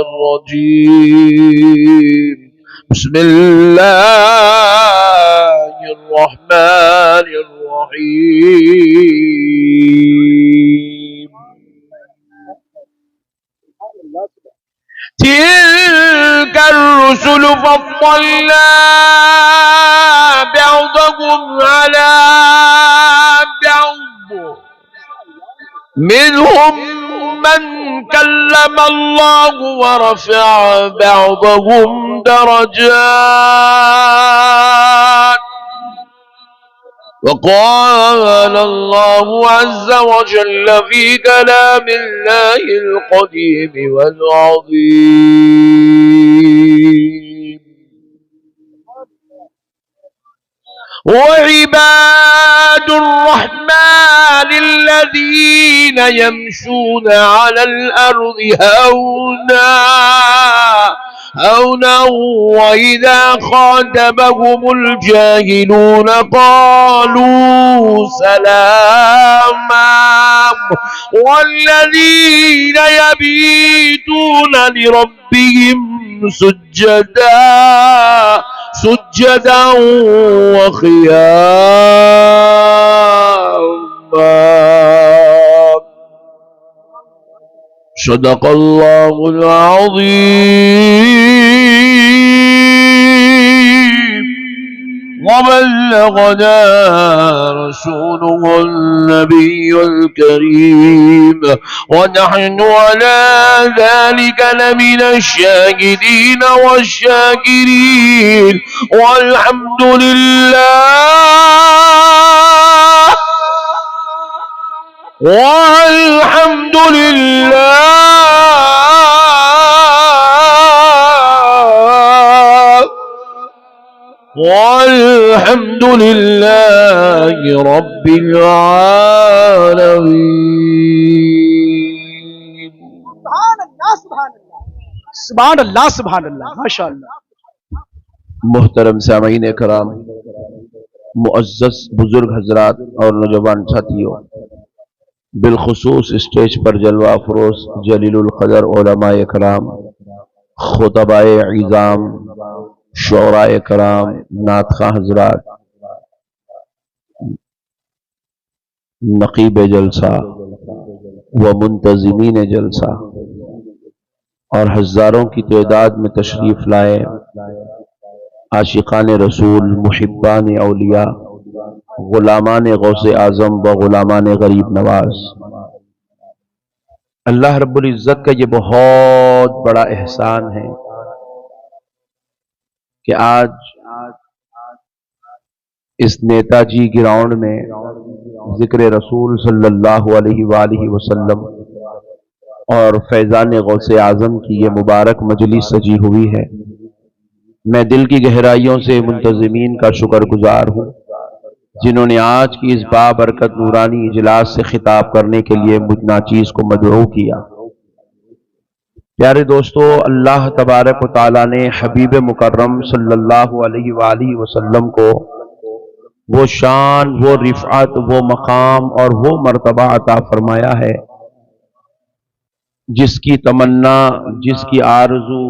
الرجيم بسم الله الرحمن الرحيم تلك الرسل فضلنا بعضهم على بعض منهم من كلم الله ورفع بعضهم درجات وقال الله عز وجل في كلام الله القديم والعظيم وعباد الرحمن الذين يمشون على الأرض هونا وإذا خاطبهم الجاهلون قالوا سلاما والذين يبيتون لربهم سجدا وقياما صدق الله العظيم وبلغنا رسوله النبي الكريم ونحن على ذلك لمن الشاهدين والشاكرين والحمد لله رب العالمين سبحان اللہ سبحان اللہ ماشاءاللہ۔ محترم سامعین کرام، معزز بزرگ حضرات اور نوجوان ساتھیوں، بالخصوص اسٹیج پر جلوہ افروز جلیل القدر علماء کرام، خطباء عظام، شعراء کرام، نعت خواں حضرات، نقیب جلسہ و منتظمین جلسہ اور ہزاروں کی تعداد میں تشریف لائے عاشقان رسول، محبان اولیاء، غلامان غوث اعظم و غلامان غریب نواز، اللہ رب العزت کا یہ بہت بڑا احسان ہے کہ آج اس نیتا جی گراؤنڈ میں ذکر رسول صلی اللہ علیہ وآلہ وسلم اور فیضان غوث اعظم کی یہ مبارک مجلس سجی ہوئی ہے۔ میں دل کی گہرائیوں سے منتظمین کا شکر گزار ہوں جنہوں نے آج کی اس بابرکت نورانی اجلاس سے خطاب کرنے کے لیے مجھ ناچیز کو مدعو کیا۔ پیارے دوستو، اللہ تبارک و تعالیٰ نے حبیب مکرم صلی اللہ علیہ وآلہ وسلم کو وہ شان، وہ رفعت، وہ مقام اور وہ مرتبہ عطا فرمایا ہے جس کی تمنا، جس کی آرزو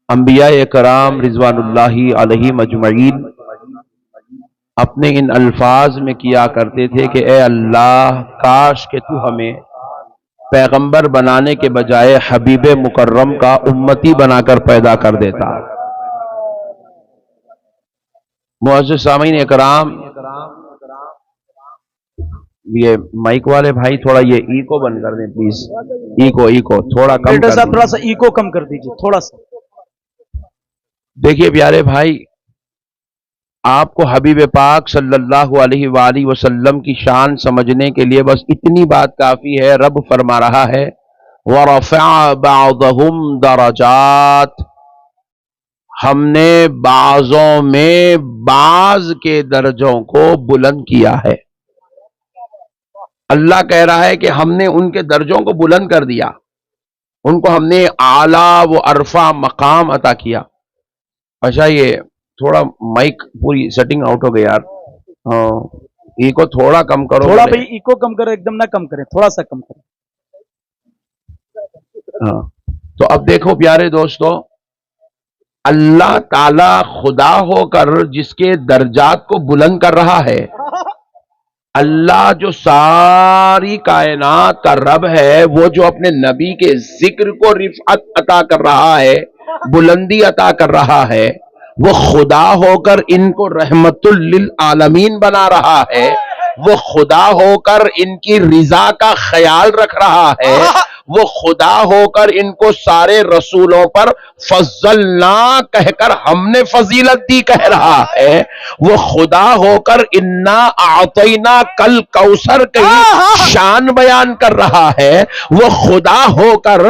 انبیاء کرام رضوان اللہ علیہ مجمعین اپنے ان الفاظ میں کیا کرتے تھے کہ اے اللہ، کاش کہ تو ہمیں پیغمبر بنانے کے بجائے حبیب مکرم کا امتی بنا کر پیدا کر دیتا۔ معزز سامعین اکرام، یہ مائک والے بھائی تھوڑا یہ ایکو بند کر دیں پلیز، ایکو تھوڑا کم کر دیں، تھوڑا سا ایکو کم کر دیجئے تھوڑا سا۔ دیکھیے پیارے بھائی، آپ کو حبیب پاک صلی اللہ علیہ وآلہ وسلم کی شان سمجھنے کے لیے بس اتنی بات کافی ہے۔ رب فرما رہا ہے وَرَفَعَ بَعْضَهُمْ دَرَجَاتٍ، ہم نے بعضوں میں بعض کے درجوں کو بلند کیا ہے۔ اللہ کہہ رہا ہے کہ ہم نے ان کے درجوں کو بلند کر دیا، ان کو ہم نے اعلیٰ و عرفہ مقام عطا کیا۔ اچھا، یہ تھوڑا مائک پوری سیٹنگ آؤٹ ہو گئی یار، ایکو تھوڑا کم کرو، تھوڑا بھائی ایکو کم کرو، ایک دم نہ کم کریں، تھوڑا سا کم کریں۔ ہاں تو اب دیکھو پیارے دوستو، اللہ تعالی خدا ہو کر جس کے درجات کو بلند کر رہا ہے، اللہ جو ساری کائنات کا رب ہے، وہ جو اپنے نبی کے ذکر کو رفعت عطا کر رہا ہے، بلندی عطا کر رہا ہے، وہ خدا ہو کر ان کو رحمت للعالمین بنا رہا ہے، وہ خدا ہو کر ان کی رضا کا خیال رکھ رہا ہے، وہ خدا ہو کر ان کو سارے رسولوں پر فضلنا کہہ کر ہم نے فضیلت دی کہہ رہا ہے، وہ خدا ہو کر انا اعطینا کل کوثر کی شان بیان کر رہا ہے، وہ خدا ہو کر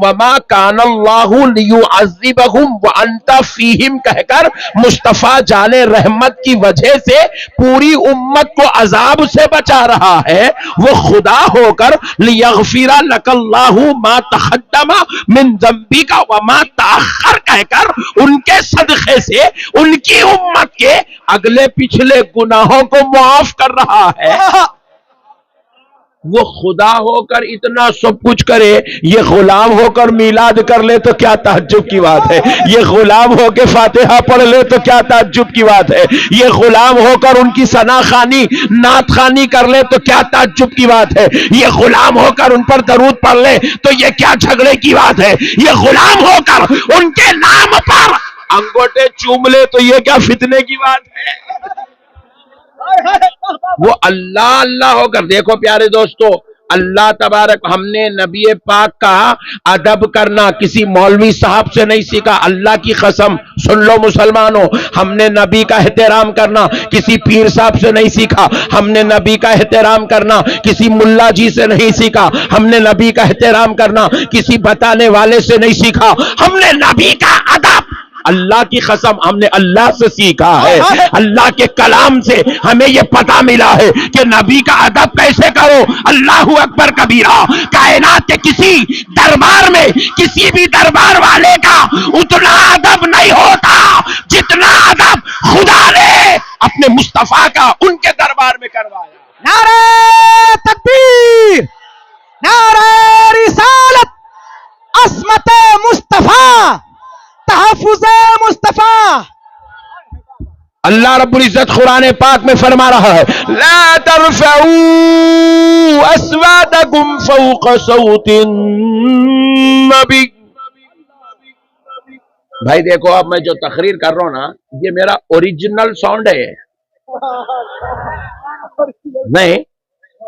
وما کان اللہ لیعذبہم وانت فیہم کہہ کر مصطفیٰ جان رحمت کی وجہ سے پوری امت کو عذاب سے بچا رہا ہے، وہ خدا ہو کر لیغفر لک اللہ ما تقدم من ذنبک وما تاخر کہہ کر ان کے صدقے سے ان کی امت کے اگلے پچھلے گناہوں کو معاف کر رہا ہے، وہ خدا ہو کر اتنا سب کچھ کرے، یہ غلام ہو کر میلاد کر لے تو کیا تعجب کی بات ہے، یہ غلام ہو کے فاتحہ پڑھ لے تو کیا تعجب کی بات ہے، یہ غلام ہو کر ان کی ثنا خوانی نعت خوانی کر لے تو کیا تعجب کی بات ہے، یہ غلام ہو کر ان پر درود پڑھ لے تو یہ کیا جھگڑے کی بات ہے، یہ غلام ہو کر ان کے نام پر انگوٹے چوم لے تو یہ کیا فتنے کی بات ہے، وہ اللہ اللہ ہو کر۔ دیکھو پیارے دوستو، اللہ تبارک، ہم نے نبی پاک کا ادب کرنا کسی مولوی صاحب سے نہیں سیکھا، اللہ کی قسم سن لو مسلمانوں، ہم نے نبی کا احترام کرنا کسی پیر صاحب سے نہیں سیکھا، ہم نے نبی کا احترام کرنا کسی ملا جی سے نہیں سیکھا، ہم نے نبی کا احترام کرنا کسی بتانے والے سے نہیں سیکھا، ہم نے نبی کا ادب اللہ کی قسم ہم نے اللہ سے سیکھا ہے، اللہ کے کلام سے ہمیں یہ پتہ ملا ہے کہ نبی کا ادب کیسے کرو۔ اللہ اکبر کبیرہ، کائنات کے کسی دربار میں کسی بھی دربار والے کا اتنا ادب نہیں ہوتا جتنا ادب خدا نے اپنے مصطفیٰ کا ان کے دربار میں کروایا۔ نعرہ تکبیر، نعرہ رسالت، عصمت مصطفیٰ، تحفظ مصطفیٰ۔ اللہ رب العزت قرآن پاک میں فرما رہا ہے لا ترفعوا اصواتکم فوق صوت النبی۔ بھائی دیکھو، اب میں جو تقریر کر رہا ہوں نا، یہ میرا اوریجنل ساؤنڈ ہے، نہیں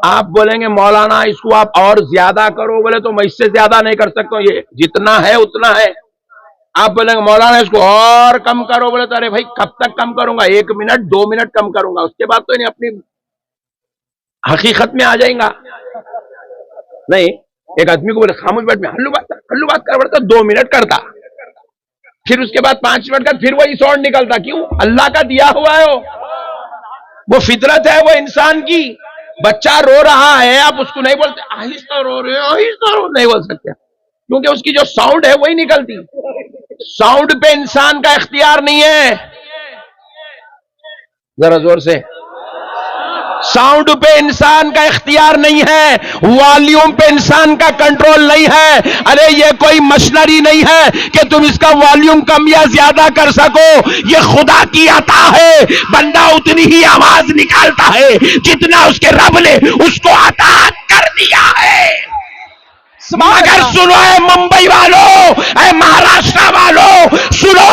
آپ بولیں گے مولانا اس کو آپ اور زیادہ کرو، بولے تو میں اس سے زیادہ نہیں کر سکتا ہوں، یہ جتنا ہے اتنا ہے۔ آپ بولیں گے مولانا اس کو اور کم کرو، بولے تو ارے بھائی کب تک کم کروں گا، 1 منٹ 2 منٹ کم کروں گا، اس کے بعد تو انہیں اپنی حقیقت میں آ جائیں گا۔ نہیں، ایک آدمی کو بولے خاموش بیٹھ میں ہلو بات کر بڑھتا 2 منٹ کرتا، پھر اس کے بعد 5 منٹ کا پھر وہی ساؤنڈ نکلتا، کیوں؟ اللہ کا دیا ہوا ہے، وہ فطرت ہے، وہ انسان کی۔ بچہ رو رہا ہے، آپ اس کو نہیں بولتے آہستہ رو رہے ہو، آہستہ رو، نہیں بول سکتے، کیونکہ اس کی جو ساؤنڈ ہے وہی نکلتی۔ ساؤنڈ پہ انسان کا اختیار نہیں ہے، ذرا زور سے، ساؤنڈ پہ انسان کا اختیار نہیں ہے، والیوم پہ انسان کا کنٹرول نہیں ہے۔ ارے یہ کوئی مشنری نہیں ہے کہ تم اس کا والیوم کم یا زیادہ کر سکو، یہ خدا کی عطا ہے، بندہ اتنی ہی آواز نکالتا ہے جتنا اس کے رب نے اس کو عطا کر دیا ہے۔ مگر سنو اے ممبئی والو، اے مہاراشٹر والو، سنو،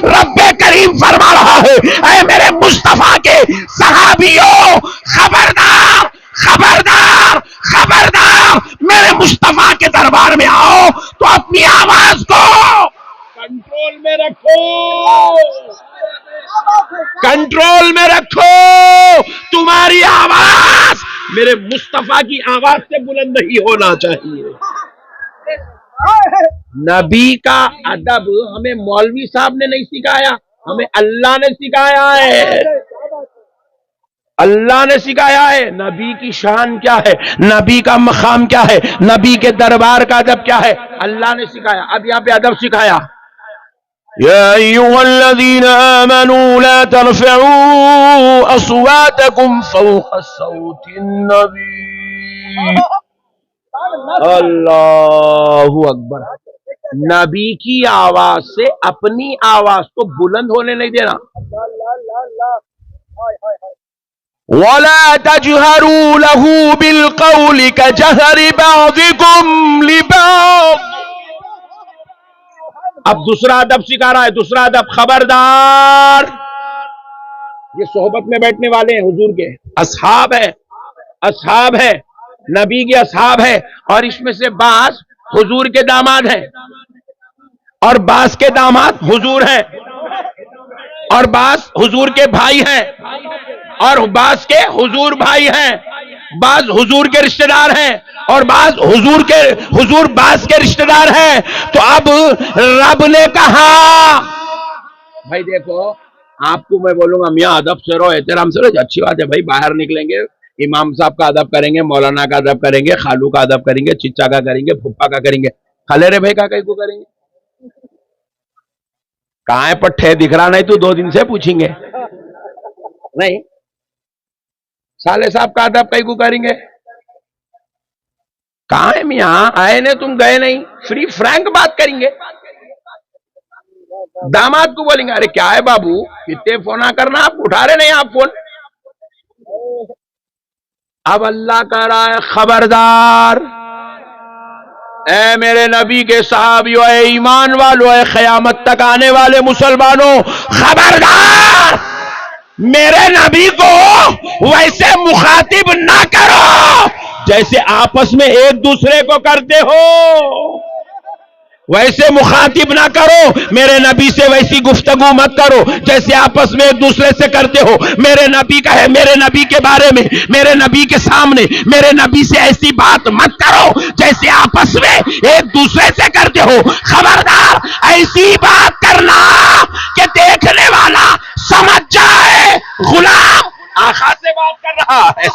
رب کریم فرما رہا ہے اے میرے مصطفیٰ کے صحابیوں، خبردار خبردار خبردار، میرے مصطفیٰ کے دربار میں آؤ تو اپنی آواز کو کنٹرول میں رکھو، کنٹرول میں رکھو، تمہاری آواز میرے مصطفیٰ کی آواز سے بلند نہیں ہونا چاہیے۔ نبی کا ادب ہمیں مولوی صاحب نے نہیں سکھایا، ہمیں اللہ نے سکھایا ہے، اللہ نے سکھایا ہے۔ نبی کی شان کیا ہے، نبی کا مقام کیا ہے، نبی کے دربار کا ادب کیا ہے، اللہ نے سکھایا۔ اب یہاں پہ ادب سکھایا، یا ایھا الذین آمنوا لا ترفعوا اصواتکم فوق صوت النبی۔ اللہ اکبر، نبی کی آواز سے اپنی آواز کو بلند ہونے نہیں دینا. وَلَا تَجْهَرُوا لَهُ بِالْقَوْلِ كَجَهْرِ بَعْضِكُمْ لِبَعْضٍ. اب دوسرا ادب سکھا رہا ہے. دوسرا ادب، خبردار. یہ صحبت میں بیٹھنے والے ہیں حضور کے، اصحاب ہے، نبی کے اصحاب ہے، اور اس میں سے بعض حضور کے داماد ہیں، اور بعض کے داماد حضور ہیں، اور بعض حضور کے بھائی ہیں، اور بعض کے حضور بھائی ہیں، بعض حضور کے رشتہ دار ہیں، اور حضور بعض کے رشتہ دار ہیں. تو اب رب نے کہا، بھائی دیکھو، آپ کو میں بولوں گا میاں ادب سے رہو، احترام سے رہو، اچھی بات ہے بھائی. باہر نکلیں گے امام صاحب کا ادب کریں گے، مولانا کا ادب کریں گے، خالو کا ادب کریں گے، چچا کا کریں گے، پھپھا کا کریں گے، خلیرے بھائی کا کئی کو کریں گے؟ کہاں ہے پٹھے؟ دکھ رہا نہیں تو 2 دن سے پوچھیں گے نہیں. سالے صاحب کا ادب کئی کو کریں گے؟ کہاں ہے میاں؟ آئے نہیں تم، گئے نہیں. فری فرینک بات کریں گے. داماد کو بولیں گے ارے کیا ہے بابو، کتنے فون کرنا، آپ اٹھا رہے نہیں آپ فون. اب اللہ کہہ رہا ہے خبردار، اے میرے نبی کے صحابیوں، اے ایمان والو، اے قیامت تک آنے والے مسلمانوں، خبردار، میرے نبی کو ویسے مخاطب نہ کرو جیسے آپس میں ایک دوسرے کو کرتے ہو. ویسے مخاطب نہ کرو، میرے نبی سے ویسی گفتگو مت کرو جیسے آپس میں ایک دوسرے سے کرتے ہو. میرے نبی کا ہے، میرے نبی کے بارے میں، میرے نبی کے سامنے، میرے نبی سے ایسی بات مت کرو جیسے آپس میں ایک دوسرے سے کرتے ہو. خبردار، ایسی بات کرنا کہ دیکھنے والا سمجھ جائے غلام آقا سے بات کر رہا ہے.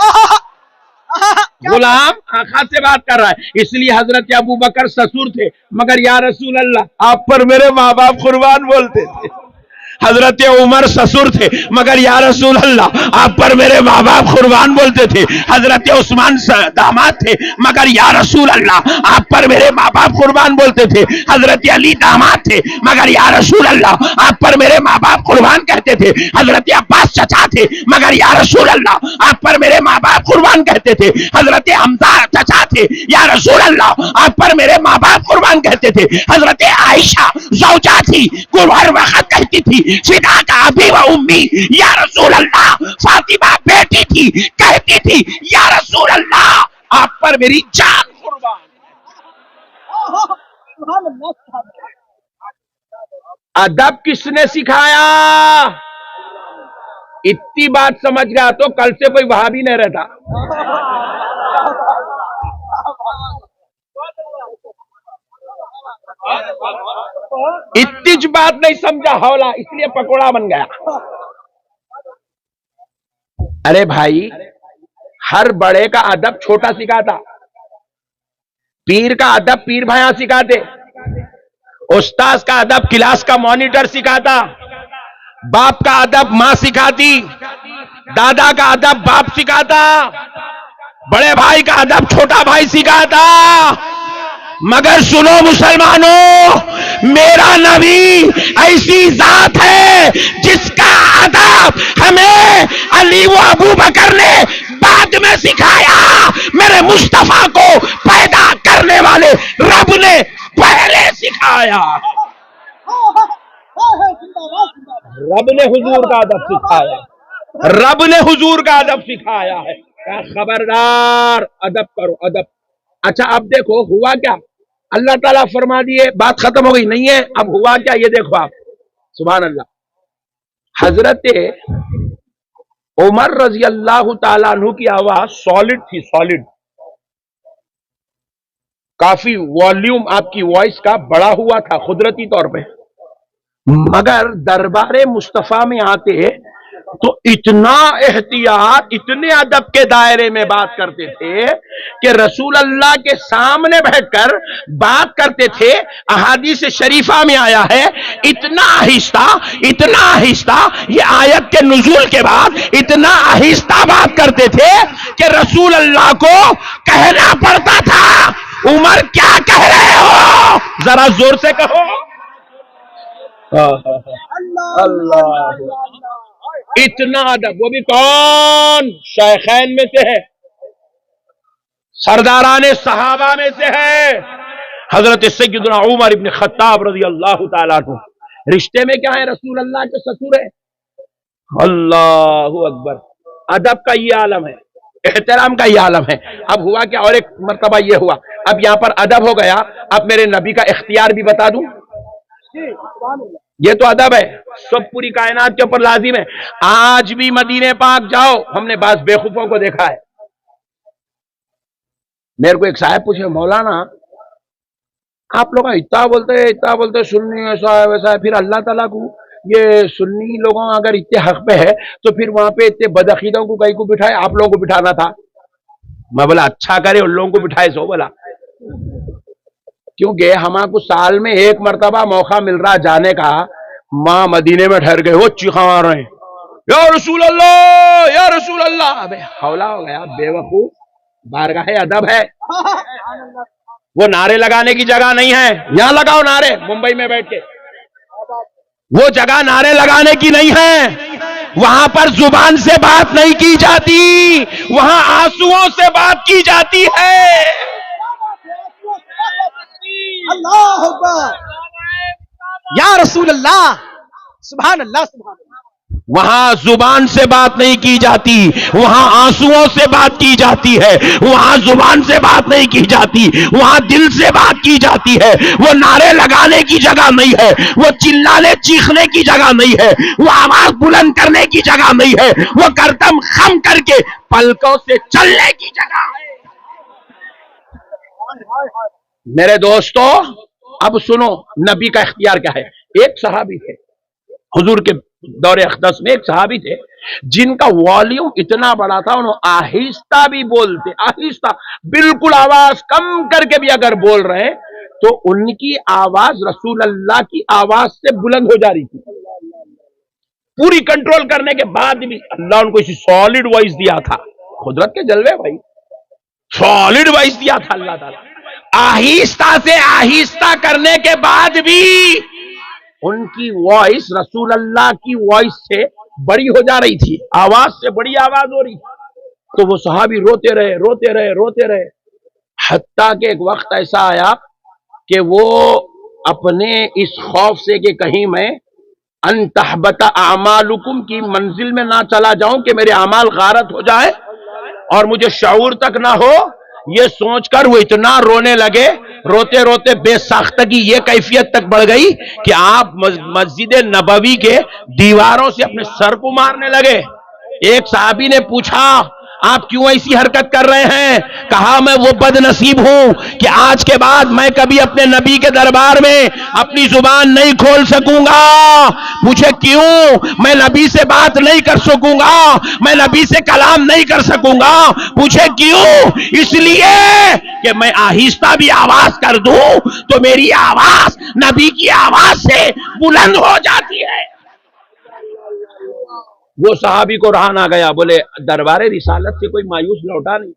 غلام آقا سے بات کر رہا ہے. اس لیے حضرت ابو بکر سسور تھے مگر یا رسول اللہ آپ پر میرے ماں باپ قربان بولتے تھے. حضرت عمر سسور تھے مگر یا رسول اللہ آپ پر میرے ماں باپ قربان بولتے تھے. حضرت عثمان داماد تھے مگر یا رسول اللہ آپ پر میرے ماں باپ قربان بولتے تھے. حضرت علی داماد تھے مگر یا رسول اللہ آپ پر میرے ماں باپ قربان کہتے تھے. حضرت عباس چچا تھے مگر یا رسول اللہ آپ پر میرے ماں باپ قربان کہتے تھے. حضرت حمزہ چچا تھے، یا رسول اللہ آپ پر میرے ماں باپ قربان کہتے تھے. حضرت عائشہ زوجہ تھی، ہر وقت کہتی تھی فدا کا ابی و امی، یا رسول اللہ. فاطمہ بیٹی تھی، کہتی تھی یا رسول اللہ آپ پر میری جان قربان. ادب کس نے سکھایا؟ اتنی بات سمجھ گیا تو کل سے کوئی وہابی نہیں رہتا. اتنی بات نہیں سمجھا ہولا، اس لیے پکوڑا بن گیا. ارے بھائی، ہر بڑے کا ادب چھوٹا سکھاتا، پیر کا ادب پیر بھائیاں سکھاتے، استاذ کا ادب کلاس کا مانیٹر سکھاتا، باپ کا ادب ماں سکھاتی، دادا کا ادب باپ سکھاتا، بڑے بھائی کا ادب چھوٹا بھائی سکھاتا. مگر سنو مسلمانوں، میرا نبی ایسی ذات ہے جس کا ادب ہمیں علی و ابو بکر نے بعد میں سکھایا. میرے مصطفیٰ کو پیدا کرنے والے رب نے پہلے سکھایا. رب نے حضور کا ادب سکھایا، رب نے حضور کا ادب سکھایا ہے. خبردار، ادب کرو، ادب. اچھا اب دیکھو ہوا کیا. اللہ تعالیٰ فرما دیے بات ختم ہو گئی نہیں ہے. اب ہوا کیا یہ دیکھو آپ، سبحان اللہ. حضرت عمر رضی اللہ تعالیٰ عنہ کی آواز سالڈ تھی، سالڈ. کافی والیوم آپ کی وائس کا بڑا ہوا تھا قدرتی طور پہ. مگر دربار مصطفیٰ میں آتے تو اتنا احتیاط، اتنے ادب کے دائرے میں بات کرتے تھے کہ رسول اللہ کے سامنے بیٹھ کر بات کرتے تھے. احادیث شریفہ میں آیا ہے اتنا آہستہ، اتنا آہستہ، یہ آیت کے نزول کے بعد اتنا آہستہ بات کرتے تھے کہ رسول اللہ کو کہنا پڑتا تھا عمر کیا کہہ رہے ہو؟ ذرا زور سے کہو. اللہ اتنا ادب. وہ بھی کون؟ شیخین میں سے ہے, سرداران صحابہ میں سے ہے, حضرت سیدنا عمر ابن خطاب رضی اللہ تعالیٰ عنہ. رشتے میں کیا ہے؟ رسول اللہ کے سسر ہے. اللہ اکبر. ادب کا یہ عالم ہے, احترام کا یہ عالم ہے. اب ہوا کیا؟ اور ایک مرتبہ یہ ہوا, اب یہاں پر ادب ہو گیا. اب میرے نبی کا اختیار بھی بتا دوں. یہ تو ادب ہے, سب پوری کائنات کے اوپر لازم ہے. آج بھی مدینے پاک جاؤ, ہم نے بعض بیوقوفوں کو دیکھا ہے. میرے کو ایک صاحب پوچھے, مولانا آپ لوگ اتنا بولتے سنی ایسا ہے ویسا ہے, پھر اللہ تعالیٰ کو یہ سنی لوگوں اگر اتنے حق پہ ہے تو پھر وہاں پہ اتنے بدعقیدوں کو کہیں کو بٹھائے, آپ لوگوں کو بٹھانا تھا. میں بولا اچھا کرے ان لوگوں کو بٹھائے سو. بولا کیونکہ ہمارے کو سال میں ایک مرتبہ موقع مل رہا جانے کا. ماں مدینے میں ٹھہر گئے, وہ چیخا مار رہے ہیں یا رسول اللہ یا رسول اللہ. ابے حولا ہو گیا بے وقوف, بارگاہ ادب ہے. وہ نعرے لگانے کی جگہ نہیں ہے. یہاں لگاؤ نعرے ممبئی میں بیٹھ کے, وہ جگہ نعرے لگانے کی نہیں ہے. وہاں پر زبان سے بات نہیں کی جاتی, وہاں آنسوؤں سے بات کی جاتی ہے. اللہ اکبر, یا رسول اللہ, سبحان اللہ سبحان اللہ. وہاں زبان سے بات نہیں کی جاتی, وہاں آنسوؤں سے بات کی جاتی ہے. وہاں زبان سے بات نہیں کی جاتی, وہاں دل سے بات کی جاتی ہے. وہ نعرے لگانے کی جگہ نہیں ہے, وہ چلانے چیخنے کی جگہ نہیں ہے, وہ آواز بلند کرنے کی جگہ نہیں ہے, وہ گردن خم کر کے پلکوں سے چلنے کی جگہ ہے. میرے دوستو اب سنو نبی کا اختیار کیا ہے. ایک صحابی تھے حضور کے دور اقدس میں, ایک صحابی تھے جن کا والیوم اتنا بڑا تھا, انہوں آہستہ بھی بولتے, آہستہ بالکل آواز کم کر کے بھی اگر بول رہے ہیں تو ان کی آواز رسول اللہ کی آواز سے بلند ہو جا رہی تھی. پوری کنٹرول کرنے کے بعد بھی اللہ ان کو اسی سالڈ وائس دیا تھا. قدرت کے جلوے بھائی, سالڈ وائس دیا تھا اللہ تعالیٰ. آہستہ سے آہستہ کرنے کے بعد بھی ان کی وائس رسول اللہ کی وائس سے بڑی ہو جا رہی تھی, آواز سے بڑی آواز ہو رہی تھی. تو وہ صحابی روتے رہے حتیٰ کہ ایک وقت ایسا آیا کہ وہ اپنے اس خوف سے کہ کہیں میں ان تحبط اعمالکم کی منزل میں نہ چلا جاؤں, کہ میرے اعمال غارت ہو جائے اور مجھے شعور تک نہ ہو, یہ سوچ کر وہ اتنا رونے لگے. روتے روتے بے ساختگی یہ کیفیت تک بڑھ گئی کہ آپ مسجد نبوی کے دیواروں سے اپنے سر کو مارنے لگے. ایک صحابی نے پوچھا آپ کیوں ایسی حرکت کر رہے ہیں؟ کہا میں وہ بد نصیب ہوں کہ آج کے بعد میں کبھی اپنے نبی کے دربار میں اپنی زبان نہیں کھول سکوں گا. پوچھے کیوں؟ میں نبی سے بات نہیں کر سکوں گا, میں نبی سے کلام نہیں کر سکوں گا. پوچھے کیوں؟ اس لیے کہ میں آہستہ بھی آواز کر دوں تو میری آواز نبی کی آواز سے بلند ہو جاتی ہے. وہ صحابی کو رہا نہ گیا, بولے دربار رسالت سے کوئی مایوس لوٹا نہیں,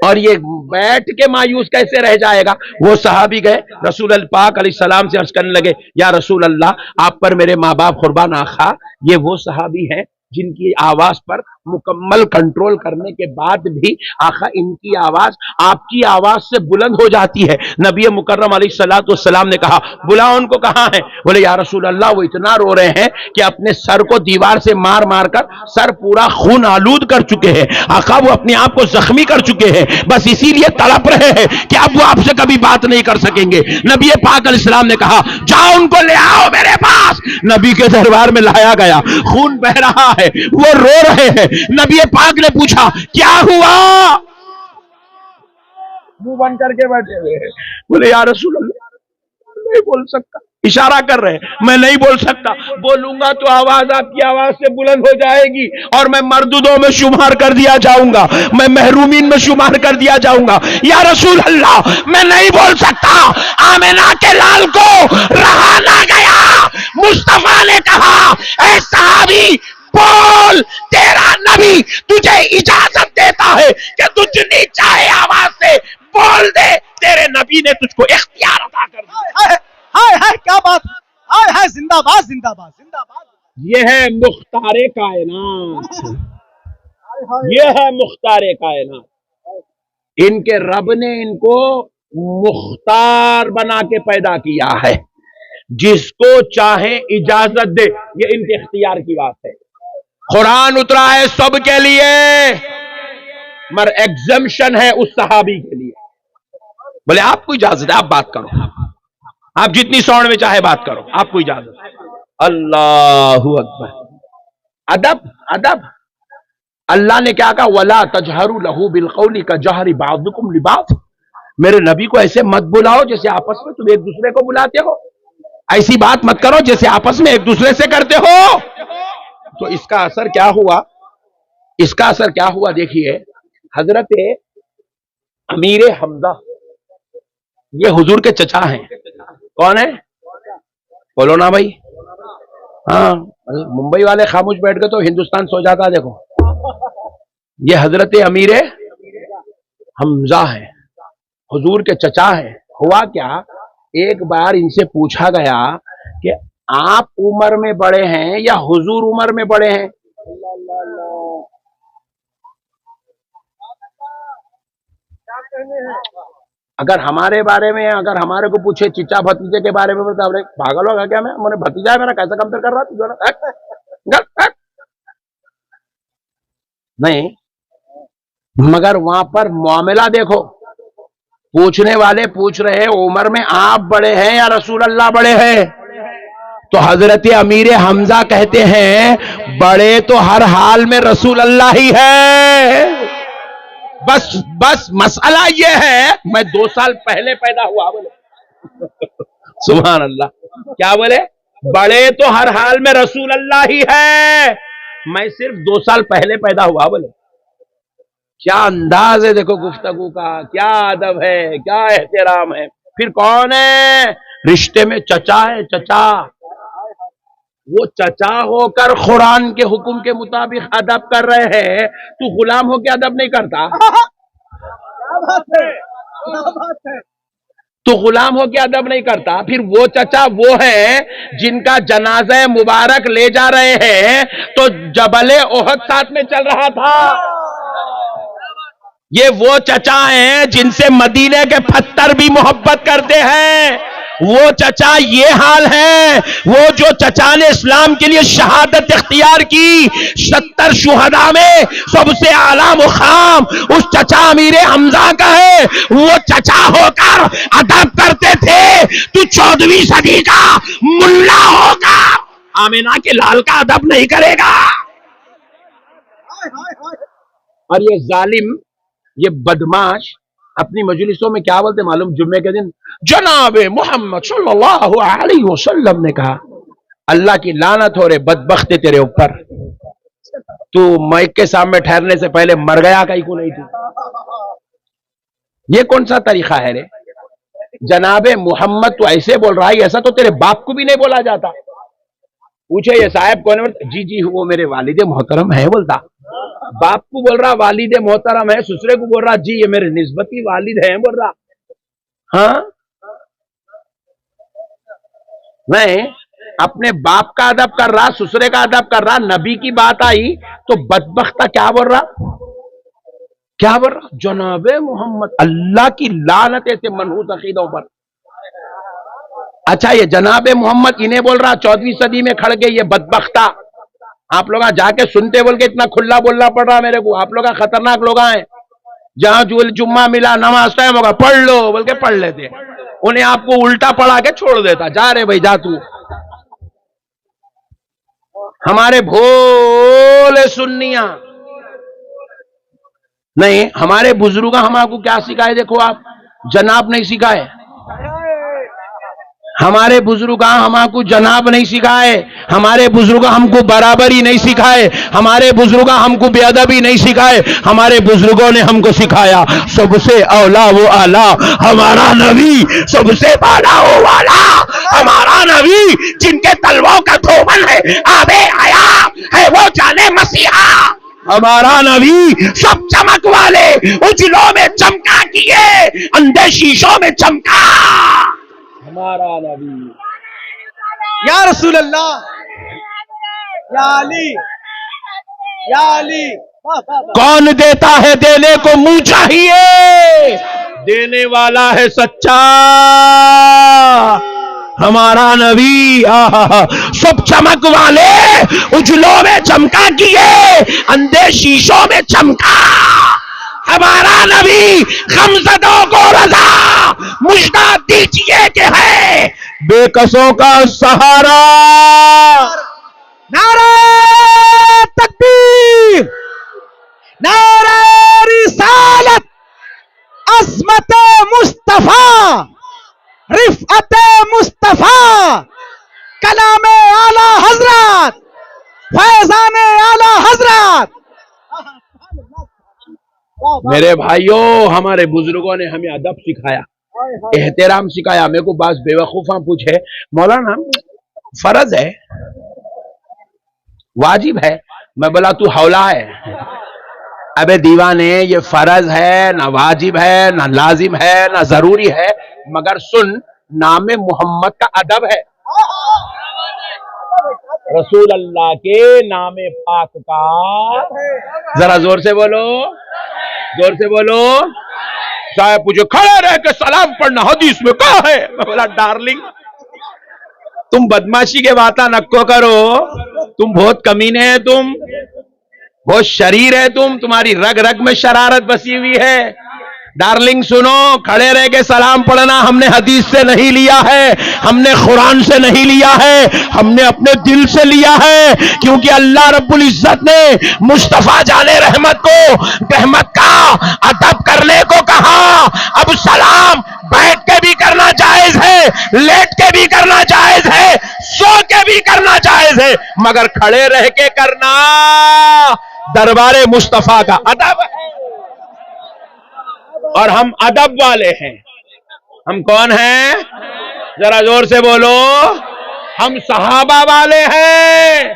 اور یہ بیٹھ کے مایوس کیسے رہ جائے گا. وہ صحابی گئے رسول اللہ پاک علیہ السلام سے عرض کرنے لگے یا رسول اللہ آپ پر میرے ماں باپ قربان آقا, یہ وہ صحابی ہیں جن کی آواز پر مکمل کنٹرول کرنے کے بعد بھی آقا ان کی آواز آپ کی آواز سے بلند ہو جاتی ہے. نبی مکرم علیہ الصلوۃ والسلام نے کہا بلاؤ ان کو. کہاں ہے؟ بولے یا رسول اللہ وہ اتنا رو رہے ہیں کہ اپنے سر کو دیوار سے مار مار کر سر پورا خون آلود کر چکے ہیں. آقا وہ اپنے آپ کو زخمی کر چکے ہیں, بس اسی لیے تڑپ رہے ہیں کہ اب وہ آپ سے کبھی بات نہیں کر سکیں گے. نبی پاک علیہ السلام نے کہا جاؤ ان کو لے آؤ میرے پاس. نبی کے دربار میں لایا گیا, خون بہ رہا ہے, وہ رو رہے ہیں. نبی پاک نے پوچھا کیا ہوا؟ منہ بند کر کے بیٹھے ہوئے. بولے یا رسول اللہ نہیں بول سکتا. اشارہ کر رہے میں نہیں بول سکتا, بولوں گا تو آواز آپ کی آواز سے بلند ہو جائے گی اور میں مردودوں میں شمار کر دیا جاؤں گا, میں محرومین میں شمار کر دیا جاؤں گا. یا رسول اللہ میں نہیں بول سکتا. آمنہ کے لال کو رہا نہ گیا. مصطفیٰ نے کہا اے صحابی بول, تیرا نبی تجھے اجازت دیتا ہے کہ تو جتنی چاہے آواز سے بول دے، تیرے نبی نے تجھ کو اختیار عطا کر دیا۔ ہائے ہائے کیا بات، ہائے ہائے، زندہ باد زندہ باد زندہ باد۔ یہ ہے مختار کائنات، یہ ہے مختار کائنات۔ ان کے رب نے ان کو مختار بنا کے پیدا کیا ہے، جس کو چاہے اجازت دے، یہ ان کے اختیار کی بات ہے۔ قرآن اترا ہے سب کے لیے، مگر ایگزمپشن ہے اس صحابی کے لیے۔ بولے آپ کو اجازت ہے، آپ بات کرو، آپ جتنی ساؤنڈ میں چاہے بات کرو، آپ کو اجازت ہے۔ اللہ اکبر، ادب ادب۔ اللہ نے کیا کہا؟ وَلَا تَجْهَرُوا لَهُ بِالْقَوْلِ كَجَهْرِ بَعْضِكُمْ لِبَعْضٍ۔ میرے نبی کو ایسے مت بلاؤ جیسے آپس میں تم ایک دوسرے کو بلاتے ہو، ایسی بات مت کرو جیسے آپس میں ایک دوسرے سے کرتے ہو۔ تو اس کا اثر کیا ہوا؟ اس کا اثر کیا ہوا دیکھیے، حضرت امیر حمزہ، یہ حضور کے چچا ہیں۔ کون ہے؟ بولو نا بھائی۔ ہاں، ممبئی والے خاموش بیٹھ گئے تو ہندوستان سو جاتا۔ دیکھو، یہ حضرت امیر حمزہ ہیں، حضور کے چچا ہیں۔ ہوا کیا، ایک بار ان سے پوچھا گیا کہ آپ عمر میں بڑے ہیں یا حضور عمر میں بڑے ہیں؟ اگر ہمارے بارے میں، اگر ہمارے کو پوچھے چچا بھتیجے کے بارے میں، بتا پاگل ہوگا کیا؟ میں بھتیجا ہے میرا، کیسا کمپیئر کر رہا؟ نہیں، مگر وہاں پر معاملہ دیکھو، پوچھنے والے پوچھ رہے عمر میں آپ بڑے ہیں یا رسول اللہ بڑے ہیں؟ تو حضرت امیر حمزہ کہتے ہیں بڑے تو ہر حال میں رسول اللہ ہی ہے، بس مسئلہ یہ ہے میں 2 سال پہلے پیدا ہوا۔ بولے سبحان اللہ، کیا بولے؟ بڑے تو ہر حال میں رسول اللہ ہی ہے، میں صرف 2 سال پہلے پیدا ہوا۔ بولے کیا انداز ہے دیکھو گفتگو کا، کیا ادب ہے، کیا احترام ہے۔ پھر کون ہے؟ رشتے میں چچا ہے، چچا۔ وہ چچا ہو کر قرآن کے حکم کے مطابق ادب کر رہے ہیں، تو غلام ہو کے ادب نہیں کرتا؟ تو غلام ہو کے ادب نہیں کرتا؟ پھر وہ چچا وہ ہے جن کا جنازہ مبارک لے جا رہے ہیں تو جبل احد ساتھ میں چل رہا تھا۔ یہ وہ چچا ہیں جن سے مدینے کے پتھر بھی محبت کرتے ہیں۔ وہ چچا یہ حال ہے، وہ جو چچا نے اسلام کے لیے شہادت اختیار کی، 70 شہداء میں سب سے اعلیٰ مقام اس چچا امیر حمزہ کا ہے۔ وہ چچا ہو کر ادب کرتے تھے، تو 14ویں صدی کا ملا ہو کر آمینہ کے لال کا ادب نہیں کرے گا۔ اور یہ ظالم، یہ بدماش اپنی مجلسوں میں کیا بولتے معلوم؟ جمعے کے دن جناب محمد صلی اللہ علیہ وسلم نے کہا۔ اللہ کی لعنت ہو رہے بدبخت تیرے اوپر، تو مائک کے سامنے ٹھہرنے سے پہلے مر گیا کہیں کو نہیں تھی؟ یہ کون سا طریقہ ہے رے؟ جناب محمد تو ایسے بول رہا ہے، ایسا تو تیرے باپ کو بھی نہیں بولا جاتا۔ پوچھے یہ صاحب کون ہے؟ جی وہ میرے والد محترم ہے بولتا۔ باپ کو بول رہا والد محترم ہے، سسرے کو بول رہا جی یہ میرے نسبتی والد ہیں بول رہا۔ ہاں نہیں، اپنے باپ کا ادب کر رہا، سسرے کا ادب کر رہا، نبی کی بات آئی تو بدبختہ کیا بول رہا؟ کیا بول رہا؟ جناب محمد۔ اللہ کی لعنت ایسے منحوس عقیدوں پر۔ اچھا یہ جناب محمد انہیں بول رہا 14ویں صدی میں کھڑ کے، یہ بدبختہ آپ لوگ جا کے سنتے بول کے اتنا کھلا بولنا پڑ رہا میرے کو۔ آپ لوگ خطرناک لوگ ہیں، جہاں جمعہ ملا نماز ٹائم ہوگا پڑھ لو بول کے پڑھ لیتے، انہیں آپ کو الٹا پڑھا کے چھوڑ دیتا۔ جا رہے بھائی جا، تو ہمارے بھولے سنیاں نہیں، ہمارے بزرگاں ہم آپ کو کیا سکھائے؟ دیکھو آپ، جناب نہیں سکھائے ہمارے بزرگاں، ہم آپ کو جناب نہیں سکھائے ہمارے بزرگاں، ہم کو برابری نہیں سکھائے ہمارے بزرگاں، ہم کو بے ادبی نہیں سکھائے ہمارے بزرگوں نے ہم کو سکھایا سب سے اولا وہ اعلیٰ ہمارا نبی، سب سے بالا وہ والا ہمارا نبی، جن کے تلووں کا دھومن ہے آب حیات ہے وہ جانے مسیحا۔ ہمارا نبی سب چمک والے اجلوں میں چمکا کیے اندھے شیشوں میں چمکا ہمارا نبی. یا رسول اللہ، یا علی، یا علی. واہ واہ واہ. کون دیتا ہے دینے کو منہ چاہیے، دینے والا ہے سچا ہمارا نبی. سب چمک والے اجلوں میں چمکا کیے اندھے شیشوں میں چمکا ہمارا نبی. غمزدوں کو رضا مژدہ دیجیے کہ ہے بے کسوں کا سہارا. نعرہ تکبیر، نعرہ رسالت، عظمت مصطفیٰ، رفعت مصطفیٰ، کلام اعلی حضرات، فیضان اعلی حضرات. میرے بھائیوں، ہمارے بزرگوں نے ہمیں ادب سکھایا، احترام سکھایا. میرے کو بعض بے وقوفاں پوچھے مولانا فرض ہے واجب ہے؟ میں بولا تو حولا ہے. ابے دیوانے، یہ فرض ہے نہ واجب ہے نہ لازم ہے نہ ضروری ہے، مگر سن، نام محمد کا ادب ہے، رسول اللہ کے نام پاک کا. ذرا زور سے بولو، زور سے بولو. صاحب پوچھو کھڑے رہ کے سلام پڑھنا حدیث میں کہاں ہے؟ میں بولا ڈارلنگ تم بدماشی کے باتاں نکو کرو، تم بہت کمینے ہیں، تم بہت شریر ہے، تمہاری رگ رگ میں شرارت بسی ہوئی ہے. ڈارلنگ سنو، کھڑے رہ کے سلام پڑھنا ہم نے حدیث سے نہیں لیا ہے، ہم نے قرآن سے نہیں لیا ہے، ہم نے اپنے دل سے لیا ہے، کیونکہ اللہ رب العزت نے مصطفیٰ جان رحمت کو رحمت کا ادب کرنے کو کہا. اب سلام بیٹھ کے بھی کرنا جائز ہے، لیٹ کے بھی کرنا جائز ہے، سو کے بھی کرنا جائز ہے، مگر کھڑے رہ کے کرنا دربار مصطفیٰ کا ادب ہے. اور ہم ادب والے ہیں. ہم کون ہیں؟ ذرا زور سے بولو. ہم صحابہ والے ہیں.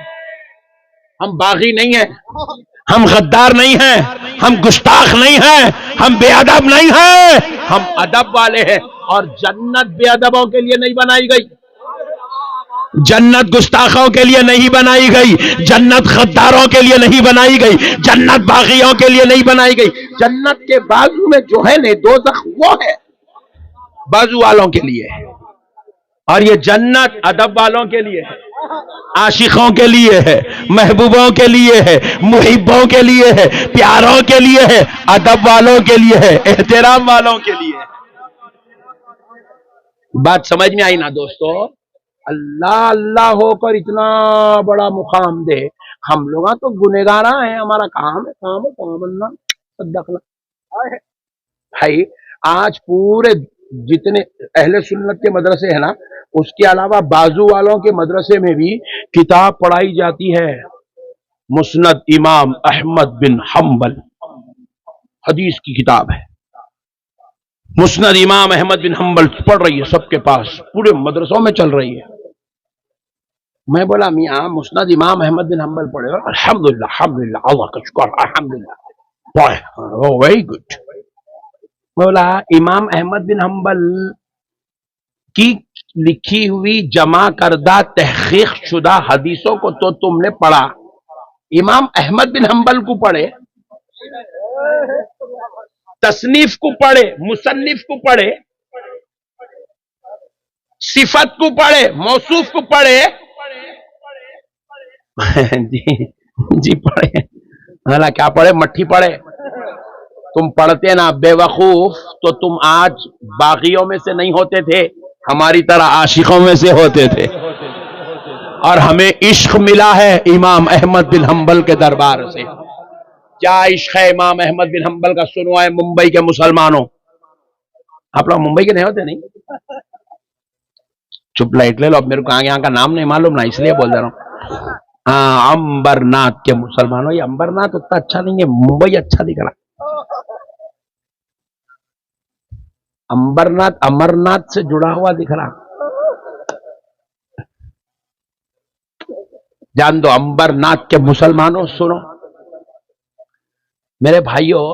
ہم باغی نہیں ہیں، ہم غدار نہیں ہیں، ہم گستاخ نہیں ہیں، ہم بے ادب نہیں ہیں، ہم ادب والے ہیں. اور جنت بے ادبوں کے لیے نہیں بنائی گئی، جنت گستاخوں کے لیے نہیں بنائی گئی، جنت غداروں کے لیے نہیں بنائی گئی، جنت باغیوں کے لیے نہیں بنائی گئی. جنت کے بازو میں جو ہے نا دوزخ، وہ ہے بازو والوں کے لیے، اور یہ جنت ادب والوں کے لیے ہے، عاشقوں کے لیے ہے، محبوبوں کے لیے ہے، محبوں کے لیے ہے، پیاروں کے لیے ہے، ادب والوں کے لیے ہے، احترام والوں کے لیے ہے. بات سمجھ میں آئی نا دوستو؟ اللہ اللہ ہو کر اتنا بڑا مقام دے. ہم لوگ تو گنہگار ہیں، ہمارا کام ہے اللہ صدقنا. بھائی آج پورے جتنے اہل سنت کے مدرسے ہیں نا، اس کے علاوہ بازو والوں کے مدرسے میں بھی کتاب پڑھائی جاتی ہے، مسند امام احمد بن حنبل، حدیث کی کتاب ہے. مسند امام احمد بن حنبل پڑھ رہی ہے سب کے پاس، پورے مدرسوں میں چل رہی ہے. میں بولا میاں مسند امام احمد بن حنبل پڑھے گا؟ الحمدللہ الحمدللہ، اللہ کا شکر، الحمدللہ، ویری گڈ. میں بولا امام احمد بن حنبل کی لکھی ہوئی جمع کردہ تحقیق شدہ حدیثوں کو تو تم نے پڑھا، امام احمد بن حنبل کو پڑھے، تصنیف کو پڑھے، مصنف کو پڑھے، صفت کو پڑھے، موصوف کو پڑھے. جی پڑھے. حالا کیا پڑھے؟ مٹھی پڑھے. تم پڑھتے نا بے وقوف تو تم آج باغیوں میں سے نہیں ہوتے تھے، ہماری طرح عاشقوں میں سے ہوتے تھے. اور ہمیں عشق ملا ہے امام احمد بن حنبل کے دربار سے. کیا عشق ہے امام احمد بن حنبل کا سنوائے ممبئی کے مسلمانوں. آپ لوگ ممبئی کے نہیں ہوتے؟ نہیں چپ لائٹ لے لو. اب میرے کو یہاں کا نام نہیں معلوم نا، اس لیے بول دے رہا ہوں. ہاں امبرناتھ کے مسلمانوں. یہ امبرناتھ اتنا اچھا نہیں ہے، ممبئی اچھا دکھ رہا. امبرناتھ امرناتھ سے جڑا ہوا دکھ رہا. جان دو امبرناتھ کے مسلمانوں سنو، میرے بھائیوں،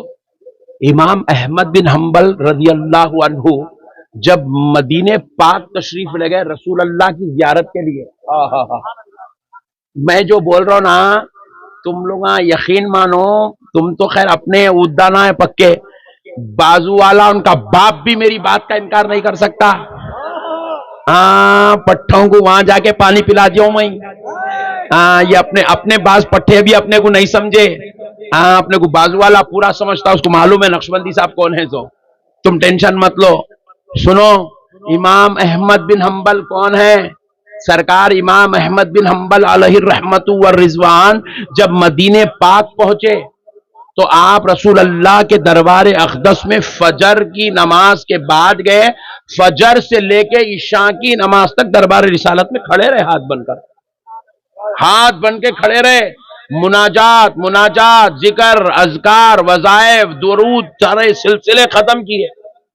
امام احمد بن حنبل رضی اللہ عنہ جب مدینے پاک تشریف لے گئے رسول اللہ کی زیارت کے لیے، میں جو بول رہا ہوں نا، تم لوگ یقین مانو، تم تو خیر اپنے اودانا ہے پکے، بازو والا ان کا باپ بھی میری بات کا انکار نہیں کر سکتا. پٹھوں کو وہاں جا کے پانی پلا دیا ہوں میں. یہ اپنے باز پٹھے بھی اپنے کو نہیں سمجھے. اپنے کو بازو والا پورا سمجھتا، اس کو معلوم ہے نقشبندی صاحب کون ہے. تو تم ٹینشن مت لو. سنو، امام احمد بن حنبل کون ہے؟ سرکار امام احمد بن حنبل علیہ الرحمت والرضوان جب مدینے پاک پہنچے تو آپ رسول اللہ کے دربار اقدس میں فجر کی نماز کے بعد گئے. فجر سے لے کے عشاء کی نماز تک دربار رسالت میں کھڑے رہے، ہاتھ بن کے کھڑے رہے. مناجات، ذکر، اذکار، وظائف، درود، سارے سلسلے ختم کیے.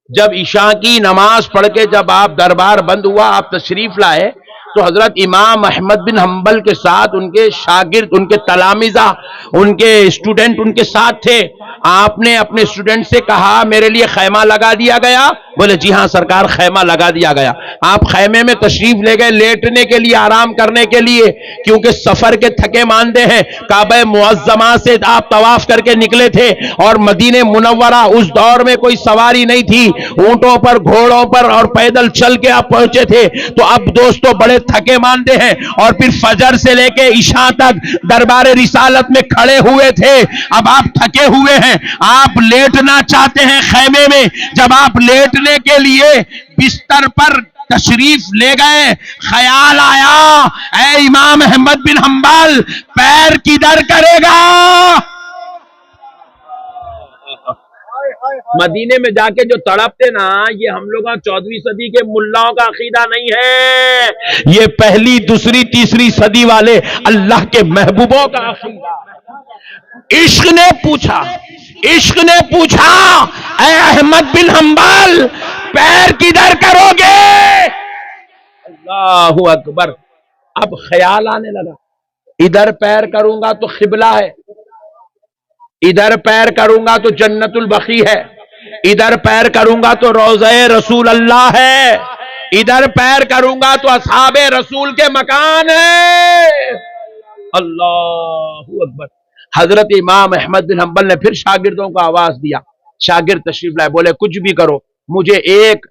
جب عشاء کی نماز پڑھ کے جب آپ دربار بند ہوا، آپ تشریف لائے تو حضرت امام احمد بن حنبل کے ساتھ ان کے شاگرد، ان کے تلامذہ، ان کے اسٹوڈنٹ ان کے ساتھ تھے. آپ نے اپنے اسٹوڈنٹ سے کہا میرے لیے خیمہ لگا دیا گیا؟ بولے جی ہاں سرکار، خیمہ لگا دیا گیا. آپ خیمے میں تشریف لے گئے لیٹنے کے لیے، آرام کرنے کے لیے، کیونکہ سفر کے تھکے ماندے ہیں. کعبہ معظمہ سے آپ طواف کر کے نکلے تھے اور مدینہ منورہ اس دور میں کوئی سواری نہیں تھی، اونٹوں پر، گھوڑوں پر اور پیدل چل کے آپ پہنچے تھے. تو اب دوستو بڑے تھکے ماندے ہیں اور پھر فجر سے لے کے عشاء تک دربار رسالت میں کھڑے ہوئے تھے. اب آپ تھکے ہوئے ہیں، آپ لیٹنا چاہتے ہیں خیمے میں. جب آپ لیٹنے کے لیے بستر پر تشریف لے گئے، خیال آیا اے امام احمد بن حنبل پیر کدھر کرے گا؟ مدینے میں جا کے جو تڑپتے نا، یہ ہم لوگ 14ویں صدی کے ملاؤں کا عقیدہ نہیں ہے، یہ پہلی، دوسری، تیسری صدی والے اللہ کے محبوبوں کا عقیدہ. عشق نے پوچھا اے احمد بن حنبل پیر کدھر کرو گے؟ اللہ اکبر. اب خیال آنے لگا، ادھر پیر کروں گا تو قبلہ ہے، ادھر پیر کروں گا تو جنت البقیع ہے، ادھر پیر کروں گا تو روضہ رسول اللہ ہے، ادھر پیر کروں گا تو اصحاب رسول کے مکان ہے. اللہ اکبر. حضرت امام احمد بن حنبل نے پھر شاگردوں کو آواز دیا. شاگرد تشریف لائے، بولے کچھ بھی کرو، مجھے ایک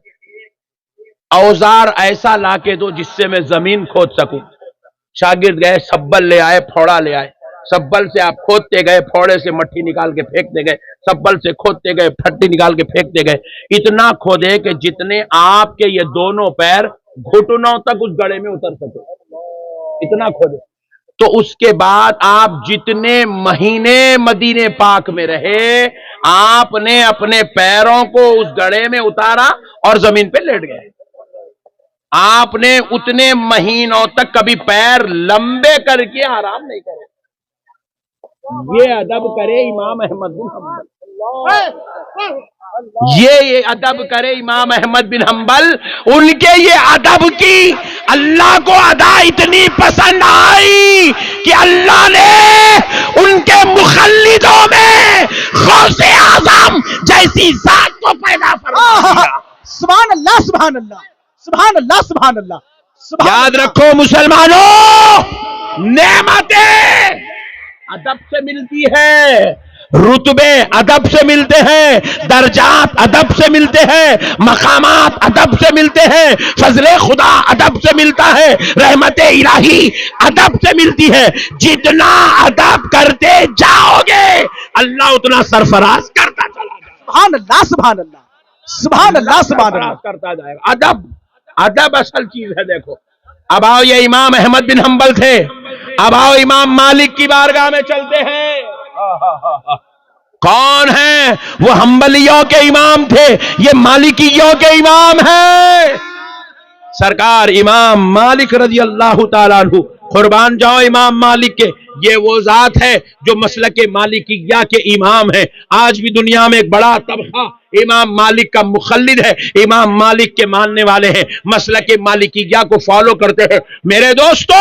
اوزار ایسا لا کے دو جس سے میں زمین کھود سکوں. شاگرد گئے، سبل لے آئے، پھوڑا لے آئے. سبل سے آپ کھودتے گئے، پھوڑے سے مٹی نکال کے پھینکتے گئے، سبل سے کھودتے گئے، پھٹی نکال کے پھینکتے گئے. اتنا کھودے کہ جتنے آپ کے یہ دونوں پیر گھٹنوں تک اس گڑھے میں اتر سکے، اتنا کھودے. تو اس کے بعد آپ جتنے مہینے مدینے پاک میں رہے، آپ نے اپنے پیروں کو اس گڑھے میں اتارا اور زمین پہ لیٹ گئے. آپ نے اتنے مہینوں تک کبھی پیر لمبے کر کے آرام نہیں کرے. یہ ادب کرے امام احمد بن حنبل، یہ ادب کرے امام احمد بن حنبل. ان کے یہ ادب کی اللہ کو ادا اتنی پسند آئی کہ اللہ نے ان کے مخلدوں میں غوث اعظم جیسی ذات کو پیدا فرمایا. سبحان اللہ، سبحان اللہ، سبحان اللہ، سبحان اللہ. یاد رکھو مسلمانوں، نعمتیں ادب سے ملتی ہے، رتبے ادب سے ملتے ہیں، درجات ادب سے ملتے ہیں، مقامات ادب سے ملتے ہیں، فضل خدا ادب سے ملتا ہے، رحمت الہی ادب سے ملتی ہے. جتنا ادب کرتے جاؤ گے اللہ اتنا سرفراز کرتا چلا جائے. سبحان اللہ، سبحان اللہ، سبحان اللہ، سبحان اللہ. کرتا جائے گا. ادب اصل چیز ہے. دیکھو اب آؤ، یہ امام احمد بن حنبل تھے. اب آؤ امام مالک کی بارگاہ میں چلتے ہیں. کون ہیں وہ؟ حنبلیوں کے امام تھے، یہ مالکیوں کے امام ہیں. سرکار امام مالک رضی اللہ تعالیٰ عنہ، قربان جاؤ امام مالک کے. یہ وہ ذات ہے جو مسلک مالکیہ کے امام ہیں. آج بھی دنیا میں ایک بڑا طبقہ امام مالک کا مخلد ہے، امام مالک کے ماننے والے ہیں، مسلک مالکیہ کو فالو کرتے ہیں. میرے دوستو،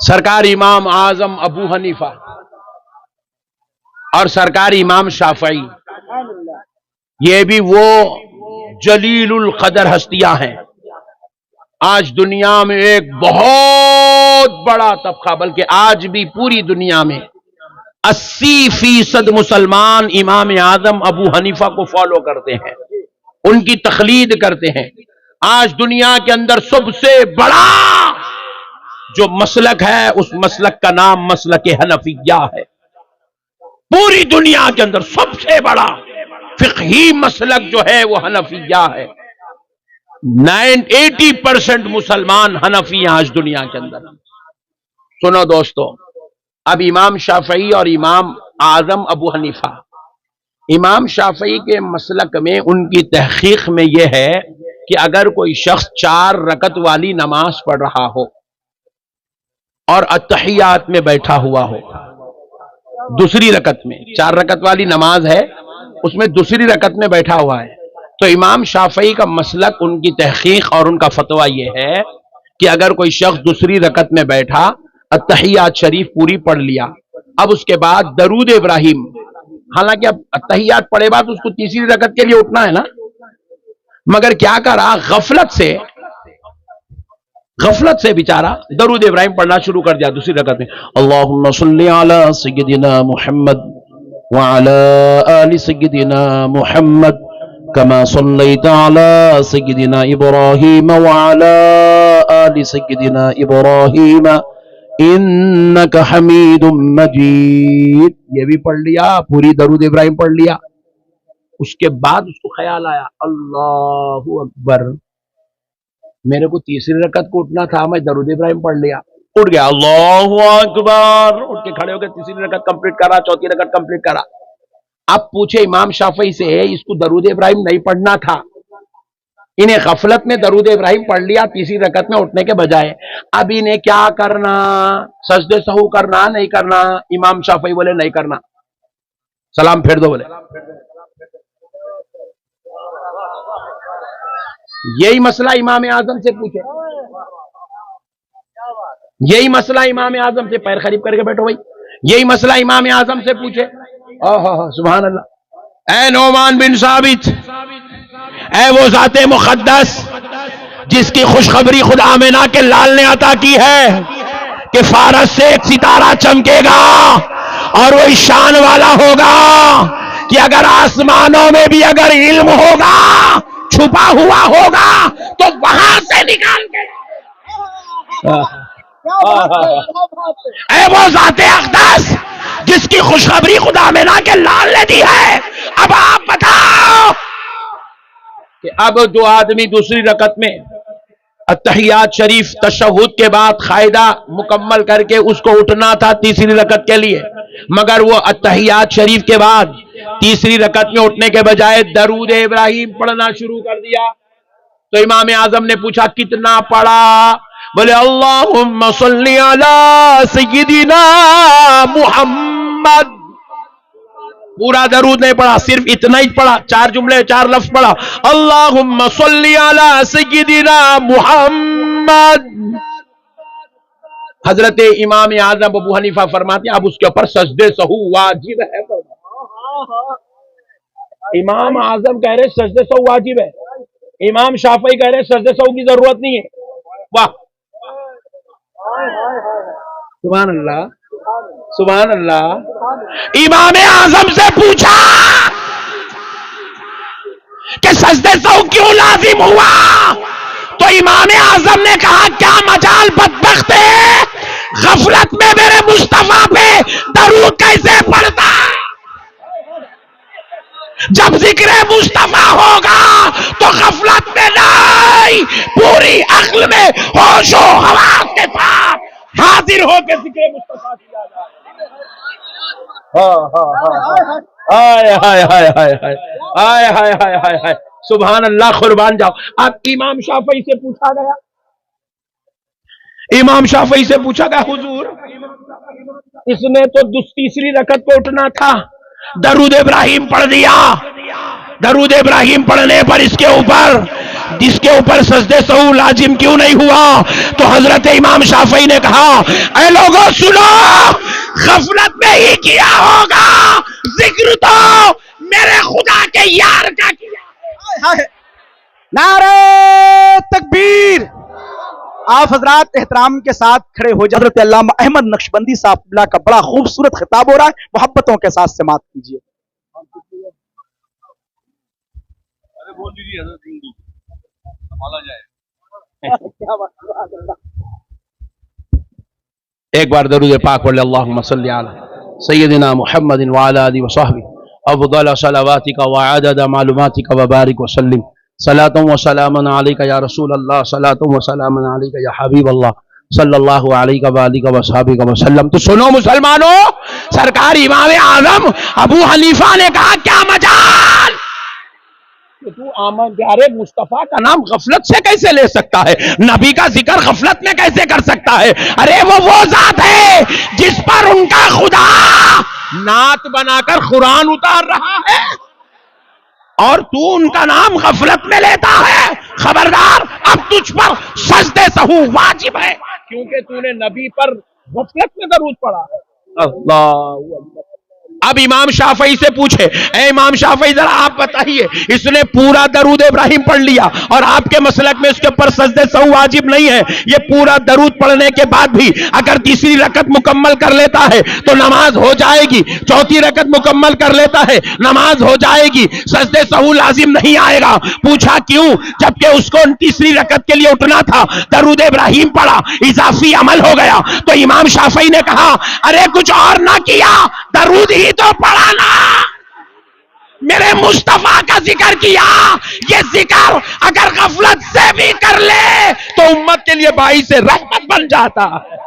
سرکار امام اعظم ابو حنیفہ اور سرکار امام شافعی، یہ بھی وہ جلیل القدر ہستیاں ہیں. آج دنیا میں ایک بہت بڑا طبقہ، بلکہ آج بھی پوری دنیا میں 80% مسلمان امام اعظم ابو حنیفہ کو فالو کرتے ہیں، ان کی تقلید کرتے ہیں. آج دنیا کے اندر سب سے بڑا جو مسلک ہے، اس مسلک کا نام مسلک حنفیہ ہے. پوری دنیا کے اندر سب سے بڑا فقہی مسلک جو ہے وہ حنفیہ ہے. 80% مسلمان حنفی ہیں آج دنیا کے اندر. سنو دوستو، اب امام شافعی اور امام اعظم ابو حنیفہ، امام شافعی کے مسلک میں ان کی تحقیق میں یہ ہے کہ اگر کوئی شخص 4 رکعت والی نماز پڑھ رہا ہو اور اتحیات میں بیٹھا ہوا ہو، دوسری رکعت میں 4 رکعت والی نماز ہے، اس میں دوسری رکعت میں بیٹھا ہوا ہے، تو امام شافعی کا مسلک، ان کی تحقیق اور ان کا فتویٰ یہ ہے کہ اگر کوئی شخص دوسری رکعت میں بیٹھا، اتحیات شریف پوری پڑھ لیا، اب اس کے بعد درود ابراہیم، حالانکہ اب اتحیات پڑھے بعد اس کو تیسری رکعت کے لیے اٹھنا ہے نا، مگر کیا کرا، غفلت سے بیچارہ درود ابراہیم پڑھنا شروع کر دیا دوسری رکعت میں. اللہم صلی علی سیدنا محمد وعلی آل سیدنا محمد كما صليت على سيدنا إبراهيم وعلى آل سيدنا إبراهيم إنك حميد مجيد. یہ بھی پڑھ لیا، پوری درود ابراہیم پڑھ لیا. اس کے بعد اس کو خیال آیا، اللہ اکبر، میرے کو تیسری رکعت کو اٹھنا تھا، میں درود ابراہیم پڑھ لیا. اٹھ گیا، اللہ اکبر، اٹھ کے کھڑے ہو گئے، تیسری رکعت کمپلیٹ کرا، چوتھی رکعت کمپلیٹ کرا. اب پوچھے امام شافعی سے، اس کو درود ابراہیم نہیں پڑھنا تھا، انہیں غفلت میں درود ابراہیم پڑھ لیا تیسری رکعت میں اٹھنے کے بجائے، اب انہیں کیا کرنا، سجدے سہو کرنا نہیں کرنا؟ امام شافعی بولے نہیں کرنا، سلام پھیر دو. بولے یہی مسئلہ امام اعظم سے پوچھے، یہی مسئلہ امام اعظم سے، پیر قریب کر کے بیٹھو بھائی، یہی مسئلہ امام اعظم سے پوچھے. سبحان اللہ. اے نعمان بن ثابت، اے وہ ذات مقدس جس کی خوشخبری خدا آمنہ کے لال نے عطا کی ہے کہ فارس سے ایک ستارہ چمکے گا اور وہ اس شان والا ہوگا کہ اگر آسمانوں میں بھی اگر علم ہوگا، چھپا ہوا ہوگا، تو وہاں سے نکال کے اے وہ ذات اقدس جس کی خوشخبری خدا آمنہ کے لال نے دی ہے، اب آپ بتاؤ کہ اب جو آدمی دوسری رکعت میں اتحیات شریف تشہد کے بعد قاعدہ مکمل کر کے اس کو اٹھنا تھا تیسری رکعت کے لیے، مگر وہ اتحیات شریف کے بعد تیسری رکعت میں اٹھنے کے بجائے درود ابراہیم پڑھنا شروع کر دیا، تو امام اعظم نے پوچھا کتنا پڑھا؟ بولے اللہم صلی علی سیدنا محمد. پورا درود نہیں پڑھا، صرف اتنا ہی پڑھا، 4 جملے 4 لفظ پڑھا، اللہم صلی علی سیدنا محمد. حضرت امام اعظم ابو حنیفہ فرماتے ہیں اب اس کے اوپر سجدے سہو واجب ہے. امام اعظم کہہ رہے سجدے سہو واجب ہے، امام شافعی کہہ رہے سجدے سہو کی ضرورت نہیں ہے. واہ، سبحان اللہ، سبحان اللہ. امام اعظم سے پوچھا کہ سجدے سہو کیوں لازم ہوا، تو امام اعظم نے کہا کیا مجال بدبخت ہے، غفلت میں میرے مصطفیٰ پہ درود کیسے پڑھتا؟ جب ذکر مصطفیٰ ہوگا تو غفلت میں نہیں، پوری عقل میں ہوش و حواس کے ساتھ حاضر ہو کے ذکر مصطفیٰ کیا جائے. سبحان اللہ، قربان جاؤ. اب امام شافعی سے پوچھا گیا، امام شافعی سے پوچھا گیا حضور اس نے تو تیسری رکعت کو اٹھنا تھا، درود ابراہیم پڑھ دیا، درود ابراہیم پڑھنے پر اس کے اوپر جس کے اوپر سجدے سہو لازم کیوں نہیں ہوا؟ تو حضرت امام شافعی نے کہا اے لوگوں سنو، غفلت میں ہی کیا ہوگا، ذکر تو میرے خدا کے یار کا کیا۔ نعرہ تکبیر۔ آپ حضرات احترام کے ساتھ کھڑے ہو جائیں۔ حضرت علامہ احمد نقشبندی صاحب اللہ کا بڑا خوبصورت خطاب ہو رہا ہے، محبتوں کے ساتھ سماعت کیجیے۔ ایک بار درود پاک پڑھ لے، اللہم صلی علی سیدنا محمد وعلی آلہ وصحبہ افضل صلواتک وعدد معلوماتک وبارک وسلم، صلاۃ و سلام علیک یا رسول اللہ، صلاۃ و سلام علیک یا حبیب اللہ، صلی اللہ علیہ وآلہ وصحبہ وسلم۔ تو سنو مسلمانوں، سرکار امام اعظم ابو حنیفہ نے کہا کیا مجال کہ تو آمن پیارے مصطفیٰ کا نام غفلت سے کیسے لے سکتا ہے، نبی کا ذکر غفلت میں کیسے کر سکتا ہے؟ ارے وہ ذات ہے جس پر ان کا خدا نعت بنا کر قرآن اتار رہا ہے اور تو ان کا نام غفلت میں لیتا ہے۔ خبردار، اب تجھ پر سجدے سہو واجب ہے کیونکہ تو نے نبی پر غفلت میں درود پڑھا ہے۔ اللہ اکبر۔ اب امام شافعی سے پوچھے اے امام شافعی ذرا آپ بتائیے، اس نے پورا درود ابراہیم پڑھ لیا اور آپ کے مسلک میں اس کے اوپر سجدے سہو واجب نہیں ہے، یہ پورا درود پڑھنے کے بعد بھی اگر تیسری رکعت مکمل کر لیتا ہے تو نماز ہو جائے گی، چوتھی رکعت مکمل کر لیتا ہے نماز ہو جائے گی، سجدے سہو لازم نہیں آئے گا۔ پوچھا کیوں؟ جبکہ اس کو تیسری رکعت کے لیے اٹھنا تھا، درود ابراہیم پڑھا، اضافی عمل ہو گیا۔ تو امام شافعی نے کہا ارے کچھ اور نہ کیا، درود ہی تو پڑھانا، میرے مصطفیٰ کا ذکر کیا۔ یہ ذکر اگر غفلت سے بھی کر لے تو امت کے لیے باعث رحمت بن جاتا ہے،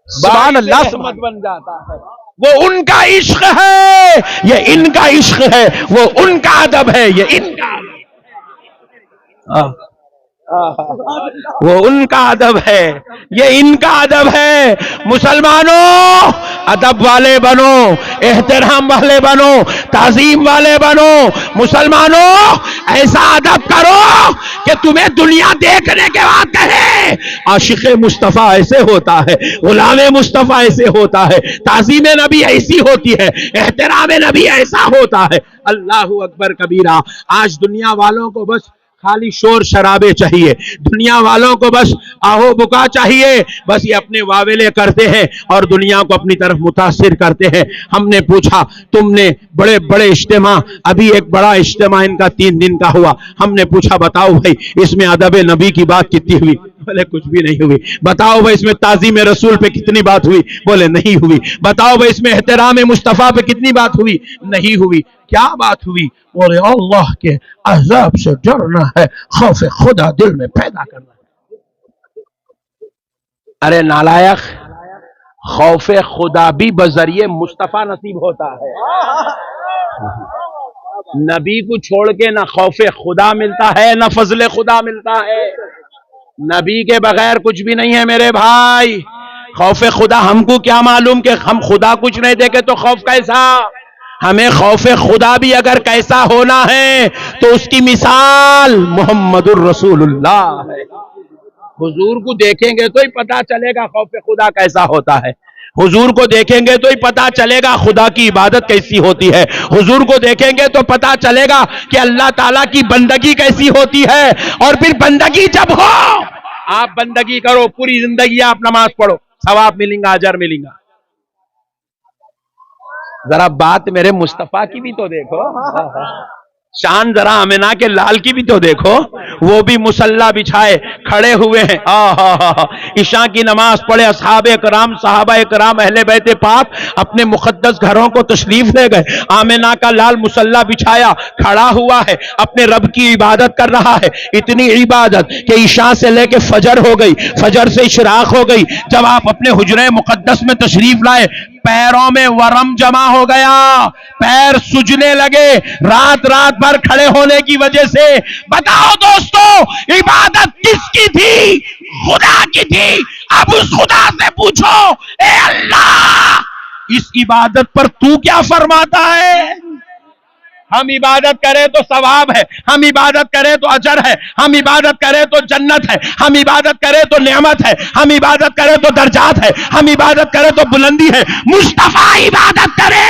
سبحان اللہ، رحمت بن جاتا ہے۔ وہ ان کا عشق ہے، یہ ان کا عشق ہے، وہ ان کا ادب ہے، یہ ان کا وہ ان کا ادب ہے، یہ ان کا ادب ہے۔ مسلمانوں ادب والے بنو، احترام والے بنو، تعظیم والے بنو۔ مسلمانوں ایسا ادب کرو کہ تمہیں دنیا دیکھنے کے بعد کہے عاشق مصطفیٰ ایسے ہوتا ہے، غلام مصطفیٰ ایسے ہوتا ہے، تعظیم نبی ایسی ہوتی ہے، احترام نبی ایسا ہوتا ہے۔ اللہ اکبر کبیرہ۔ آج دنیا والوں کو بس خالی شور شرابے چاہیے، دنیا والوں کو بس آہو بکا چاہیے، بس یہ اپنے واویلے کرتے ہیں اور دنیا کو اپنی طرف متاثر کرتے ہیں۔ ہم نے پوچھا تم نے بڑے بڑے اجتماع، ابھی ایک بڑا اجتماع ان کا 3 دن کا ہوا، ہم نے پوچھا بتاؤ بھائی اس میں ادب نبی کی بات کتنی ہوئی؟ بولے کچھ بھی نہیں ہوئی۔ بتاؤ بھائی اس میں تعظیم رسول پہ کتنی بات ہوئی؟ بولے نہیں ہوئی۔ بتاؤ بھائی اس میں احترام مصطفیٰ پہ کتنی بات ہوئی؟ نہیں ہوئی۔ کیا بات ہوئی؟ اور اللہ کے عذاب سے ڈرنا ہے، خوف خدا دل میں پیدا کرنا ہے۔ ارے نالائق، خوف خدا بھی بذریعے مصطفیٰ نصیب ہوتا ہے۔ نبی کو چھوڑ کے نہ خوف خدا ملتا ہے نہ فضل خدا ملتا ہے۔ نبی کے بغیر کچھ بھی نہیں ہے میرے بھائی۔ خوف خدا ہم کو کیا معلوم کہ ہم خدا کچھ نہیں دیکھے تو خوف کیسا؟ ہمیں خوف خدا بھی اگر کیسا ہونا ہے تو اس کی مثال محمد الرسول اللہ ہے۔ حضور کو دیکھیں گے تو ہی پتا چلے گا خوف خدا کیسا ہوتا ہے، حضور کو دیکھیں گے تو ہی پتا چلے گا خدا کی عبادت کیسی ہوتی ہے، حضور کو دیکھیں گے تو پتا چلے گا کہ اللہ تعالیٰ کی بندگی کیسی ہوتی ہے۔ اور پھر بندگی جب ہو، آپ بندگی کرو پوری زندگی، آپ نماز پڑھو، ثواب ملیں گا، اجر ملیں گا۔ ذرا بات میرے مصطفیٰ کی بھی تو دیکھو، شان ذرا آمنہ کے لال کی بھی تو دیکھو، وہ بھی مصلی بچھائے کھڑے ہوئے ہیں، عشاء کی نماز پڑھے، اصحاب کرام، صحابہ کرام، اہل بیت پاک اپنے مقدس گھروں کو تشریف لے گئے۔ آمنہ کا لال مصلی بچھایا کھڑا ہوا ہے، اپنے رب کی عبادت کر رہا ہے، اتنی عبادت کہ عشاء سے لے کے فجر ہو گئی، فجر سے اشراق ہو گئی۔ جب آپ اپنے حجرے مقدس میں تشریف لائے، پیروں میں ورم جمع ہو گیا، پیر سجنے لگے رات بھر کھڑے ہونے کی وجہ سے۔ بتاؤ دوستو عبادت کس کی تھی؟ خدا کی تھی۔ اب اس خدا سے پوچھو اے اللہ اس عبادت پر تو کیا فرماتا ہے؟ ہم عبادت کریں تو ثواب ہے، ہم عبادت کریں تو اجر ہے، ہم عبادت کریں تو جنت ہے، ہم عبادت کریں تو نعمت ہے، ہم عبادت کریں تو درجات ہے، ہم عبادت کریں تو بلندی ہے۔ مصطفیٰ عبادت کرے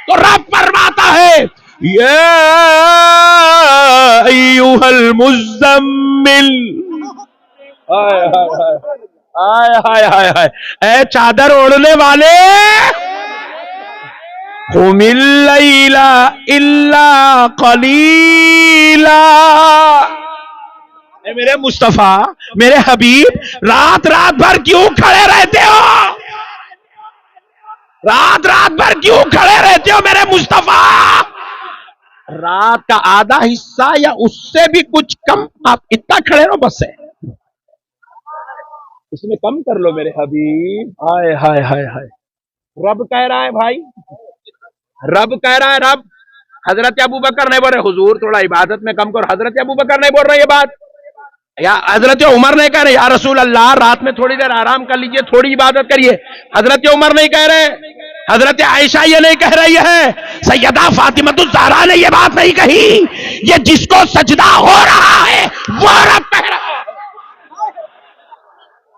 تو رب فرماتا ہے یا ایھا المزمل، ہائے ہائے ہائے ہائے، اے چادر اوڑھنے والے، قم اللیل الا قلیلا، اے میرے مصطفیٰ، میرے حبیب، رات بھر کیوں کھڑے رہتے ہو؟ رات بھر کیوں کھڑے رہتے ہو میرے مصطفیٰ؟ رات کا آدھا حصہ یا اس سے بھی کچھ کم آپ اتنا کھڑے رہو، بس ہے، اس میں کم کر لو میرے حبیب۔ ہائے ہائے ہائے ہائے، رب کہہ رہا ہے بھائی، رب کہہ رہا ہے، رب۔ حضرت ابو بکر نہیں بول رہے حضور تھوڑا عبادت میں کم کرو، حضرت ابو بکر نہیں بول رہے یہ بات، یا حضرت عمر نہیں کہہ رہے یا رسول اللہ رات میں تھوڑی دیر آرام کر لیجئے، تھوڑی عبادت کریے، حضرت عمر نہیں کہہ رہے، حضرت عائشہ یہ نہیں کہہ رہی ہے، سیدہ فاطمہ الزہرا نے یہ بات نہیں کہی، یہ جس کو سجدہ ہو رہا ہے وہ رب کہہ رہا ہے،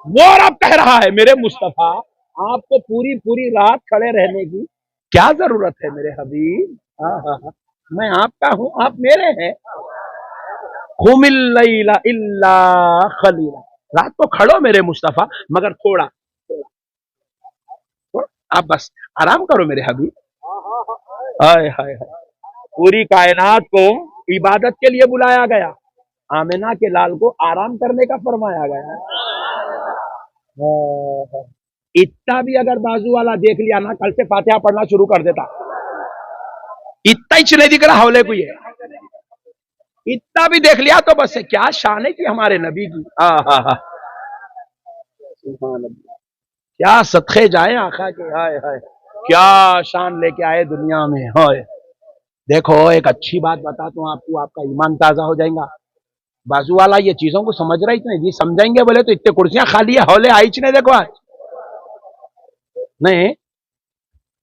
وہ رب کہہ رہا ہے۔ میرے مصطفیٰ، آپ کو پوری رات کھڑے رہنے کی کیا ضرورت ہے میرے حبیب؟ میں آپ کا ہوں، آپ میرے ہیں۔ قم اللیل الا قلیلا، رات کو کھڑو میرے مصطفیٰ مگر تھوڑا، آپ بس آرام کرو میرے حبیب۔ ہائے ہائے ہائے، پوری کائنات کو عبادت کے لیے بلایا گیا، آمنہ کے لال کو آرام کرنے کا فرمایا گیا۔ اتنا بھی اگر بازو والا دیکھ لیا نا، کل سے فاتحہ پڑھنا شروع کر دیتا، اتنا ہی نہیں دکھ رہا حولے کو، یہ اتنا بھی دیکھ لیا تو بس کیا شان ہے کہ ہمارے نبی کی، سبحان اللہ، کیا صدقے جائیں آقا کے، ہائے ہائے کیا شان لے کے آئے دنیا میں۔ ہائے دیکھو ایک اچھی بات بتاتا ہوں آپ کو، آپ کا ایمان تازہ ہو جائے گا۔ بازو والا یہ چیزوں کو سمجھ رہا ہی نہیں، جی سمجھیں گے بولے تو اتنے کرسیاں خالی ہے، ہولے آئیچ نہیں، دیکھو آج نہیں،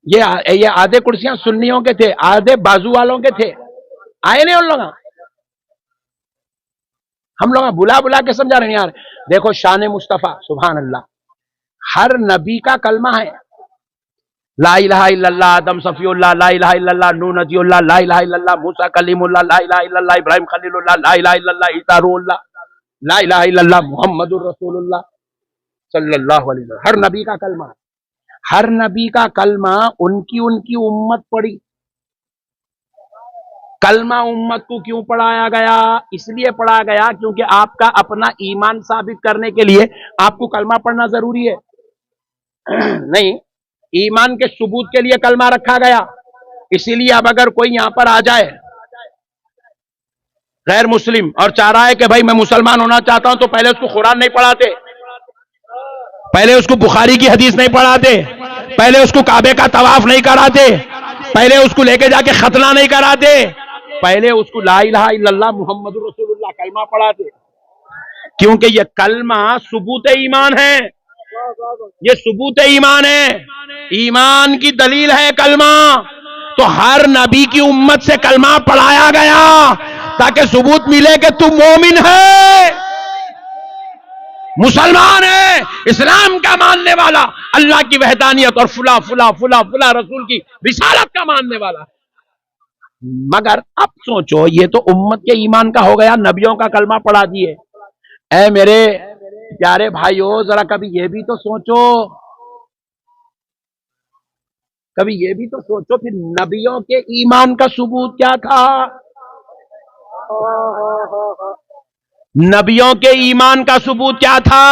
یہ آدھے کرسیاں سنیوں کے تھے، آدھے بازو والوں کے تھے، آئے نہیں ان لوگ، ہم لوگ بلا کے سمجھا رہے ہیں یار۔ دیکھو شان مصطفیٰ، سبحان اللہ، ہر نبی کا کلمہ ہے، لا الہ الا اللہ آدم صفی اللہ، لا الہ الا اللہ نوح نجی اللہ، لا الہ الا اللہ موسیٰ کلیم اللہ، لا الہ الا اللہ ابراہیم خلیل اللہ، لا الہ الا اللہ عیسیٰ روح اللہ، لا الہ الا اللہ محمد الرسول اللہ صلی اللہ علیہ وسلم۔ ہر نبی کا کلمہ، ہر نبی کا کلمہ ان کی امت پڑھی۔ کلمہ امت کو کیوں پڑھایا گیا؟ اس لیے پڑھا گیا کیونکہ آپ کا اپنا ایمان ثابت کرنے کے لیے آپ کو کلمہ پڑھنا ضروری ہے، نہیں ایمان کے ثبوت کے لیے کلمہ رکھا گیا۔ اسی لیے اب اگر کوئی یہاں پر آ جائے غیر مسلم اور چاہ رہا ہے کہ بھائی میں مسلمان ہونا چاہتا ہوں، تو پہلے اس کو قرآن نہیں پڑھاتے، پہلے اس کو بخاری کی حدیث نہیں پڑھاتے، پہلے اس کو کعبے کا طواف نہیں کراتے، پہلے اس کو لے کے جا کے ختنہ نہیں کراتے، پہلے اس کو لا الہ الا اللہ محمد رسول اللہ کلمہ پڑھاتے، کیونکہ یہ کلمہ ثبوت ایمان ہے، یہ ثبوت ایمان ہے، ایمان کی دلیل ہے کلمہ۔ تو ہر نبی کی امت سے کلمہ پڑھایا گیا تاکہ ثبوت ملے کہ تم مومن ہے، مسلمان ہے، اسلام کا ماننے والا، اللہ کی وحدانیت اور فلاں فلاں فلاں فلاں رسول کی رسالت کا ماننے والا۔ مگر اب سوچو، یہ تو امت کے ایمان کا ہو گیا، نبیوں کا کلمہ پڑھا دیے۔ اے میرے پیارے بھائیو، ذرا کبھی یہ بھی تو سوچو، کبھی یہ بھی تو سوچو، پھر نبیوں کے ایمان کا ثبوت کیا تھا؟ نبیوں کے ایمان کا ثبوت کیا تھا؟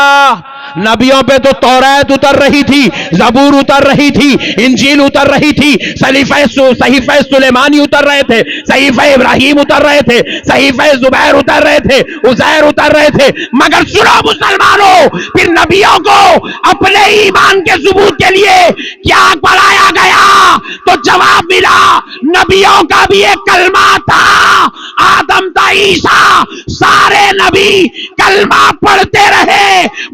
نبیوں پہ تو توریت اتر رہی تھی، زبور اتر رہی تھی، انجیل اتر رہی تھی، صحیفہ سلیمانی اتر رہے تھے، صحیفہ ابراہیم اتر رہے تھے، صحیفہ زبیر اتر رہے تھے، عزیر اتر رہے تھے۔ مگر سنو مسلمانوں، پھر نبیوں کو اپنے ایمان کے ثبوت کے لیے کیا پڑھایا گیا؟ تو جواب ملا، نبیوں کا بھی ایک کلمہ تھا، آدم تا عیسیٰ سارے نبی کلمہ پڑھتے رہے،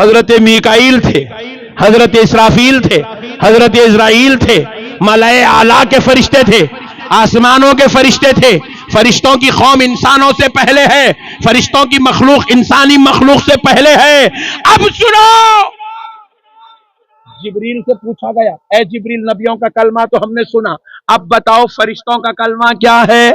حضرت میکائیل تھے، حضرت اسرافیل تھے، حضرت اسرائیل تھے، ملائے اعلیٰ کے فرشتے تھے، آسمانوں کے فرشتے تھے۔ فرشتوں کی قوم انسانوں سے پہلے ہے، فرشتوں کی مخلوق انسانی مخلوق سے پہلے ہے۔ اب سنو، جبریل سے پوچھا گیا، اے جبریل، نبیوں کا کلمہ تو ہم نے سنا، اب بتاؤ فرشتوں کا کلمہ کیا ہے؟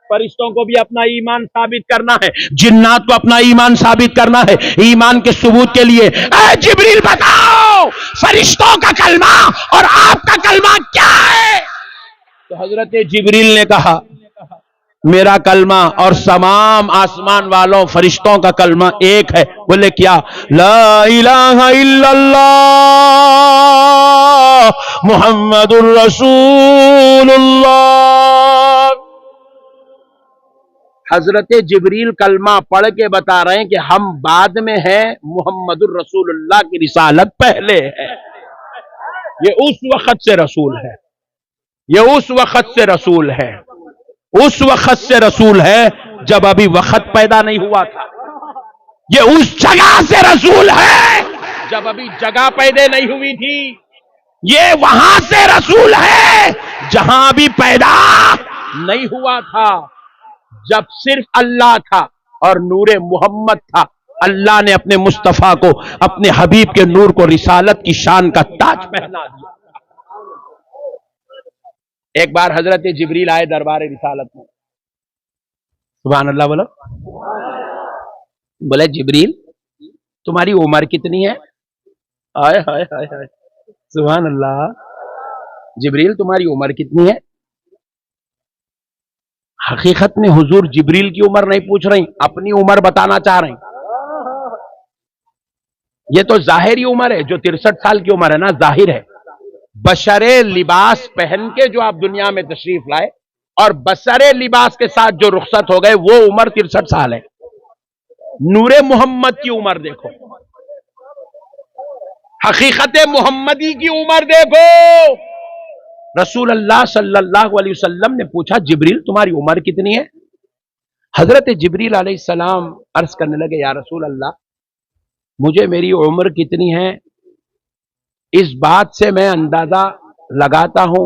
فرشتوں کو بھی اپنا ایمان ثابت کرنا ہے، جنات کو اپنا ایمان ثابت کرنا ہے، ایمان کے ثبوت کے لیے اے جبریل بتاؤ فرشتوں کا کلمہ اور آپ کا کلمہ کیا ہے؟ تو حضرت جبریل نے کہا میرا کلمہ اور تمام آسمان والوں فرشتوں کا کلمہ ایک ہے۔ بولے کیا؟ لا الہ الا اللہ محمد الرسول اللہ۔ حضرت جبریل کلمہ پڑھ کے بتا رہے ہیں کہ ہم بعد میں ہیں، محمد الرسول اللہ کی رسالت پہلے ہے۔ یہ اس وقت سے رسول ہے، یہ اس وقت سے رسول ہے، اس وقت سے رسول ہے جب ابھی وقت پیدا نہیں ہوا تھا۔ یہ اس جگہ سے رسول ہے جب ابھی جگہ پیدا نہیں ہوئی تھی۔ یہ وہاں سے رسول ہے جہاں ابھی پیدا نہیں ہوا تھا، جب صرف اللہ تھا اور نور محمد تھا۔ اللہ نے اپنے مصطفیٰ کو، اپنے حبیب کے نور کو رسالت کی شان کا تاج پہنا دیا۔ ایک بار حضرت جبریل آئے دربار رسالت میں، سبحان اللہ بولو، بولے جبریل تمہاری عمر کتنی ہے؟ آئے ہائے ہائے ہائے، سبحان اللہ، جبریل تمہاری عمر کتنی ہے؟ حقیقت میں حضور جبریل کی عمر نہیں پوچھ رہی، اپنی عمر بتانا چاہ رہی۔ یہ تو ظاہری عمر ہے، جو 63 سال کی عمر ہے نا، ظاہر ہے۔ بشرے لباس پہن کے جو آپ دنیا میں تشریف لائے اور بشرے لباس کے ساتھ جو رخصت ہو گئے، وہ عمر 63 سال ہے۔ نور محمد کی عمر دیکھو، حقیقت محمدی کی عمر دیکھو۔ رسول اللہ صلی اللہ علیہ وسلم نے پوچھا جبریل تمہاری عمر کتنی ہے؟ حضرت جبریل علیہ السلام عرض کرنے لگے یا رسول اللہ مجھے میری عمر کتنی ہے اس بات سے میں اندازہ لگاتا ہوں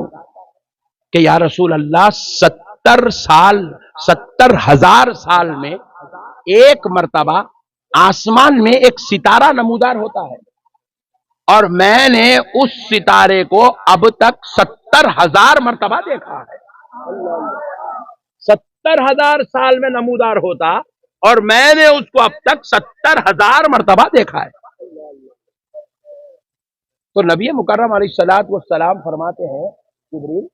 کہ یا رسول اللہ 70,000 سال میں ایک مرتبہ آسمان میں ایک ستارہ نمودار ہوتا ہے، اور میں نے اس ستارے کو اب تک 70,000 مرتبہ دیکھا ہے۔ 70,000 سال میں نمودار ہوتا اور میں نے اس کو اب تک 70,000 مرتبہ دیکھا ہے۔ تو نبی مکرم علیہ الصلوۃ والسلام فرماتے ہیں جبریل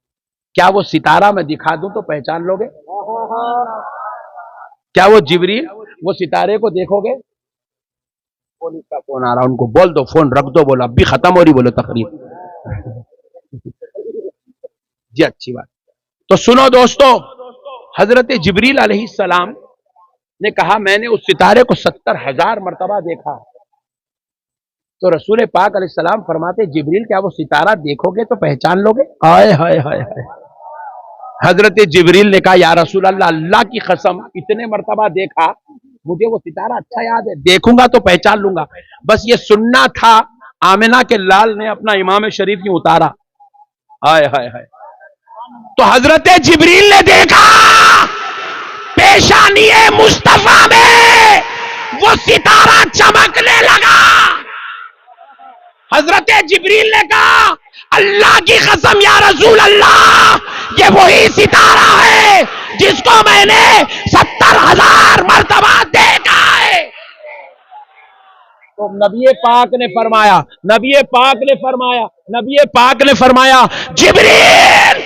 کیا وہ ستارہ میں دکھا دوں تو پہچان لو گے؟ کیا وہ جبریل وہ ستارے کو دیکھو گے؟ پولیس کا فون آ رہا، ان کو بول دو فون رکھ دو، بولو اب بھی ختم ہو رہی، بولو تقریب۔ جی اچھی بات۔ تو سنو دوستو، حضرت جبریل علیہ السلام نے کہا میں نے اس ستارے کو 70,000 مرتبہ دیکھا۔ تو رسول پاک علیہ السلام فرماتے جبریل کیا وہ ستارہ دیکھو گے تو پہچان لو گے؟ آئے ہائے ہائے ہائے۔ حضرت جبریل نے کہا یا رسول اللہ اللہ کی قسم اتنے مرتبہ دیکھا، مجھے وہ ستارہ اچھا یاد ہے، دیکھوں گا تو پہچان لوں گا، بس یہ سننا تھا آمنہ کے لال نے اپنا امام شریف کیوں اتارا؟ آئے ہائے ہائے۔ تو حضرت جبریل نے دیکھا پیشانی مصطفیٰ میں وہ ستارہ چمکنے لگا۔ حضرت جبریل نے کہا اللہ کی قسم یا رسول اللہ یہ وہی ستارہ ہے جس کو میں نے 70,000 مرتبہ دیکھا ہے۔ تو نبی پاک نے فرمایا جبریل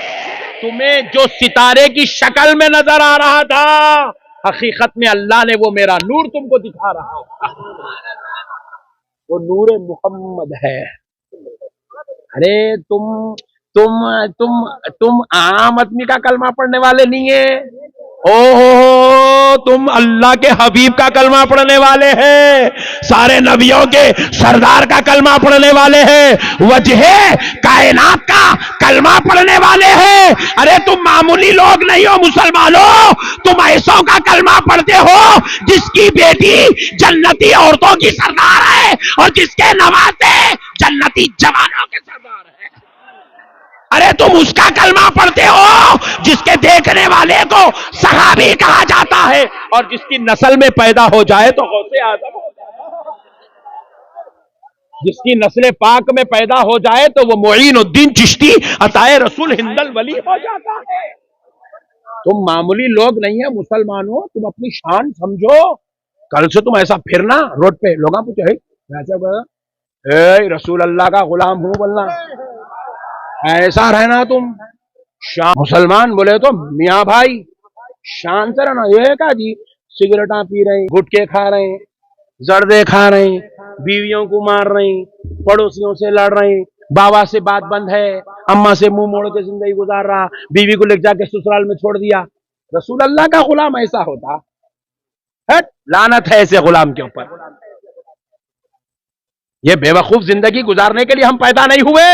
تمہیں جو ستارے کی شکل میں نظر آ رہا تھا حقیقت میں اللہ نے وہ میرا نور تم کو دکھا رہا تھا، وہ نور محمد ہے۔ ارے تم عام آدمی کا کلمہ پڑھنے والے نہیں ہیں، اوہ تم اللہ کے حبیب کا کلمہ پڑھنے والے ہیں، سارے نبیوں کے سردار کا کلمہ پڑھنے والے ہیں، وجہ کائنات کا کلمہ پڑھنے والے ہیں۔ ارے تم معمولی لوگ نہیں ہو مسلمانوں، تم ایسوں کا کلمہ پڑھتے ہو جس کی بیٹی جنتی عورتوں کی سردار ہے۔ اور جس کے نواسے جنتی جوانوں کے سردار ہیں۔ ارے تم اس کا کلمہ پڑھتے ہو جس کے دیکھنے والے کو صحابی کہا جاتا ہے، اور جس کی نسل میں پیدا ہو جائے تو غوث اعظم ہو جاتا ہے، جس کی نسل پاک میں پیدا ہو جائے تو وہ معین الدین چشتی عطائے رسول ہند الولی ہو جاتا ہے۔ تم معمولی لوگ نہیں ہیں مسلمانوں، تم اپنی شان سمجھو۔ کل سے تم ایسا پھرنا روڈ پہ، لوگاں پوچھے رسول اللہ کا غلام ہوں بولنا، ایسا رہنا تم۔ مسلمان بولے تو میاں بھائی شان سے رہنا۔ یہ کہا جی سگریٹاں پی رہے ہیں، گٹکے کھا رہے ہیں، زردے کھا رہے ہیں، بیویوں کو مار رہے ہیں، پڑوسیوں سے لڑ رہے ہیں، بابا سے بات بند ہے، اماں سے منہ موڑ کے زندگی گزار رہا، بیوی کو لے جا کے سسرال میں چھوڑ دیا۔ رسول اللہ کا غلام ایسا ہوتا؟ لعنت ہے ایسے غلام کے اوپر۔ یہ بے وقوف زندگی گزارنے کے لیے ہم پیدا نہیں ہوئے،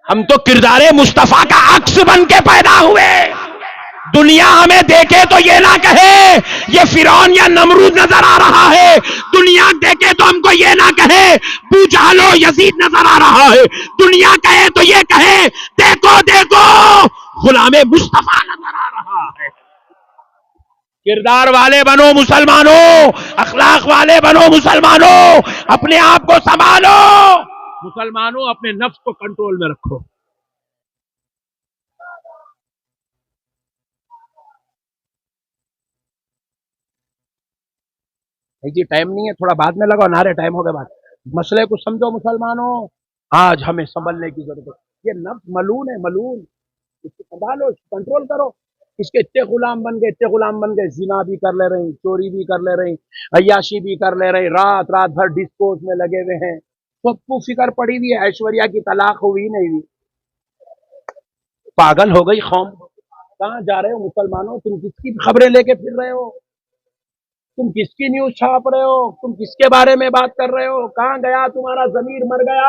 ہم تو کردار مصطفیٰ کا عکس بن کے پیدا ہوئے۔ دنیا ہمیں دیکھے تو یہ نہ کہے یہ فرعون یا نمرود نظر آ رہا ہے، دنیا دیکھے تو ہم کو یہ نہ کہے ابو جہل و یزید نظر آ رہا ہے، دنیا کہے تو یہ کہے دیکھو دیکھو غلام مصطفیٰ نظر آ رہا ہے۔ کردار والے بنو مسلمانوں، اخلاق والے بنو مسلمانوں، اپنے آپ کو سنبھالو مسلمانوں، اپنے نفس کو کنٹرول میں رکھو۔ جی ٹائم نہیں ہے، تھوڑا بعد میں لگاؤ نعرے، ٹائم ہو گیا بعد۔ مسئلے کو سمجھو مسلمانوں، آج ہمیں سنبھلنے کی ضرورت ہے۔ یہ نفس ملون ہے، ملون، اس کو سنبھالو، اس کو کنٹرول کرو۔ اس کے اتنے غلام بن گئے، اتنے غلام بن گئے، زنا بھی کر لے رہے ہیں، چوری بھی کر لے رہے ہیں، عیاشی بھی کر لے رہے ہیں، رات رات بھر ڈسکوز میں لگے ہوئے ہیں، سب کو فکر پڑی ہوئی ہے، ایشوریا کی طلاق ہوئی نہیں ہوئی۔ پاگل ہو گئی قوم۔ کہاں جا رہے ہو مسلمانوں؟ تم کس کی خبریں لے کے پھر رہے ہو؟ تم کس کی نیوز چھاپ رہے ہو؟ تم کس کے بارے میں بات کر رہے ہو؟ کہاں گیا تمہارا ضمیر؟ مر گیا۔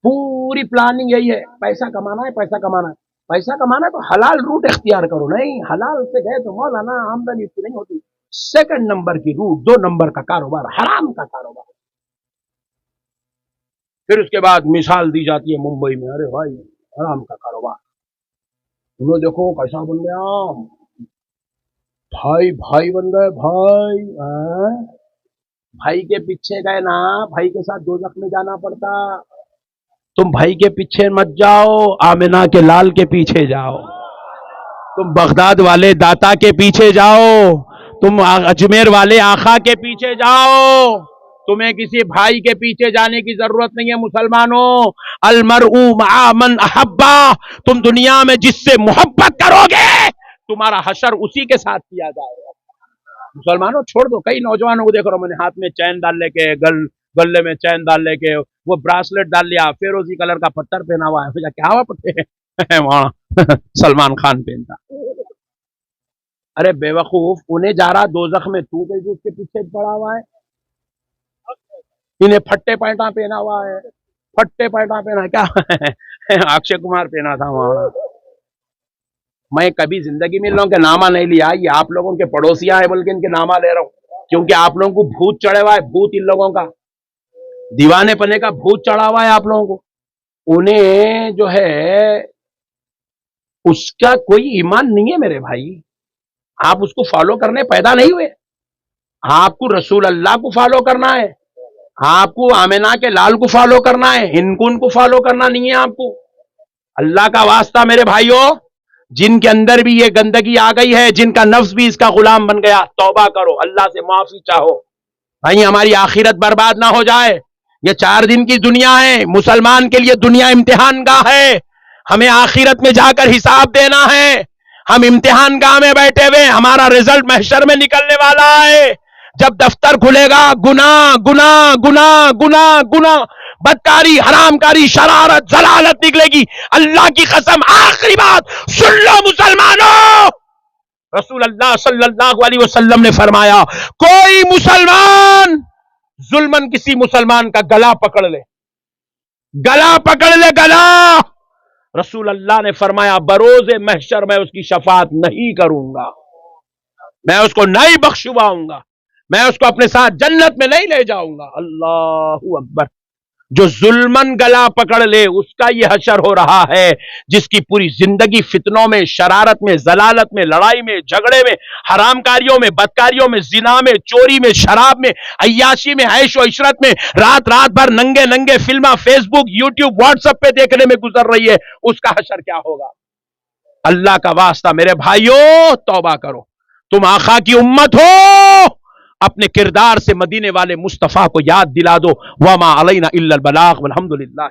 پوری پلاننگ یہی ہے، پیسہ کمانا ہے، پیسہ کمانا ہے، پیسہ کمانا ہے تو حلال روٹ اختیار کرو۔ نہیں، حلال سے گئے تو مولانا آمدنی کی نہیں ہوتی، سیکنڈ نمبر کی روٹ، 2 نمبر کا کاروبار، حرام کا کاروبار۔ پھر اس کے بعد مثال دی جاتی ہے ممبئی میں، ارے بھائی حرام کا کاروبار، انہوں دیکھو کیسا بن گیا، بھائی بھائی بن گئے، بھائی بھائی کے پیچھے گئے نا، بھائی کے ساتھ دوزخ میں جانا پڑتا۔ تم بھائی کے پیچھے مت جاؤ، آمنہ کے لال کے پیچھے جاؤ، تم بغداد والے داتا کے پیچھے جاؤ، تم اجمیر والے آقا کے پیچھے جاؤ، تمہیں کسی بھائی کے پیچھے جانے کی ضرورت نہیں ہے مسلمانوں۔ المرء مع من احبا، تم دنیا میں جس سے محبت کرو گے تمہارا حشر اسی کے ساتھ کیا جائے گا۔ مسلمانوں چھوڑ دو، کئی نوجوانوں کو دیکھ رہا ہوں میں نے، ہاتھ میں چین ڈال لے کے، گلے میں چین ڈال لے کے، وہ براسلیٹ ڈال لیا، فیروزی کلر کا پتھر پہنا ہوا ہے، کیا ہوا پتھر وہاں سلمان خان پہنتا۔ ارے بے وقوف، انہیں جا رہا دوزخ میں، تو کہیں اس کے پیچھے پڑا ہوا ہے۔ انہیں پھٹے پینٹا پہنا ہوا ہے، پھٹے پینٹا پہنا، کیا اکشے کمار پہنا تھا وہاں۔ میں کبھی زندگی میں ان لوگوں کے نامہ نہیں لیا، یہ آپ لوگوں کے پڑوسیاں ہیں بلکہ ان کے نامہ لے رہا ہوں، کیونکہ آپ لوگوں کو بھوت چڑھے ہوا ہے، بھوت ان لوگوں کا، دیوانے پنے کا بھوت چڑھا ہوا ہے آپ لوگوں کو۔ انہیں جو ہے اس کا کوئی ایمان نہیں ہے میرے بھائی، آپ اس کو فالو کرنے پیدا نہیں ہوئے، آپ کو رسول اللہ کو فالو کرنا ہے، آپ کو آمنہ کے لال کو فالو کرنا ہے، ان کو فالو کرنا نہیں ہے آپ کو۔ اللہ کا واسطہ میرے بھائیوں، جن کے اندر بھی یہ گندگی آ گئی ہے، جن کا نفس بھی اس کا غلام بن گیا، توبہ کرو، اللہ سے معافی چاہو بھائی، ہماری آخرت برباد نہ ہو جائے۔ یہ 4 دن کی دنیا ہے، مسلمان کے لیے دنیا امتحان گاہ ہے، ہمیں آخرت میں جا کر حساب دینا ہے۔ ہم امتحان گاہ میں بیٹھے ہوئے، ہمارا رزلٹ محشر میں نکلنے والا ہے۔ جب دفتر کھلے گا، گناہ گناہ گناہ گناہ گناہ، بدکاری، حرام کاری، شرارت، ضلالت نکلے گی۔ اللہ کی قسم، آخری بات سن لو مسلمانوں، رسول اللہ صلی اللہ علیہ وسلم نے فرمایا، کوئی مسلمان ظلمن کسی مسلمان کا گلا پکڑ لے، گلا پکڑ لے، گلا، رسول اللہ نے فرمایا بروز محشر میں اس کی شفاعت نہیں کروں گا، میں اس کو نہیں بخشواؤں گا، میں اس کو اپنے ساتھ جنت میں نہیں لے جاؤں گا. اللہ اکبر. جو ظلمن گلا پکڑ لے اس کا یہ حشر ہو رہا ہے، جس کی پوری زندگی فتنوں میں، شرارت میں، ضلالت میں، لڑائی میں، جھگڑے میں، حرام کاریوں میں، بدکاریوں میں، زنا میں، چوری میں، شراب میں، عیاشی میں، عیش و عشرت میں، رات بھر ننگے ننگے فلمیں فیس بک، یوٹیوب، واٹس ایپ پہ دیکھنے میں گزر رہی ہے. اس کا حشر کیا ہوگا؟ اللہ کا واسطہ میرے بھائیوں توبہ کرو. تم آقا کی امت ہو، اپنے کردار سے مدینے والے مصطفیٰ کو یاد دلا دو. وما علینا الا البلاغ والحمدللہ.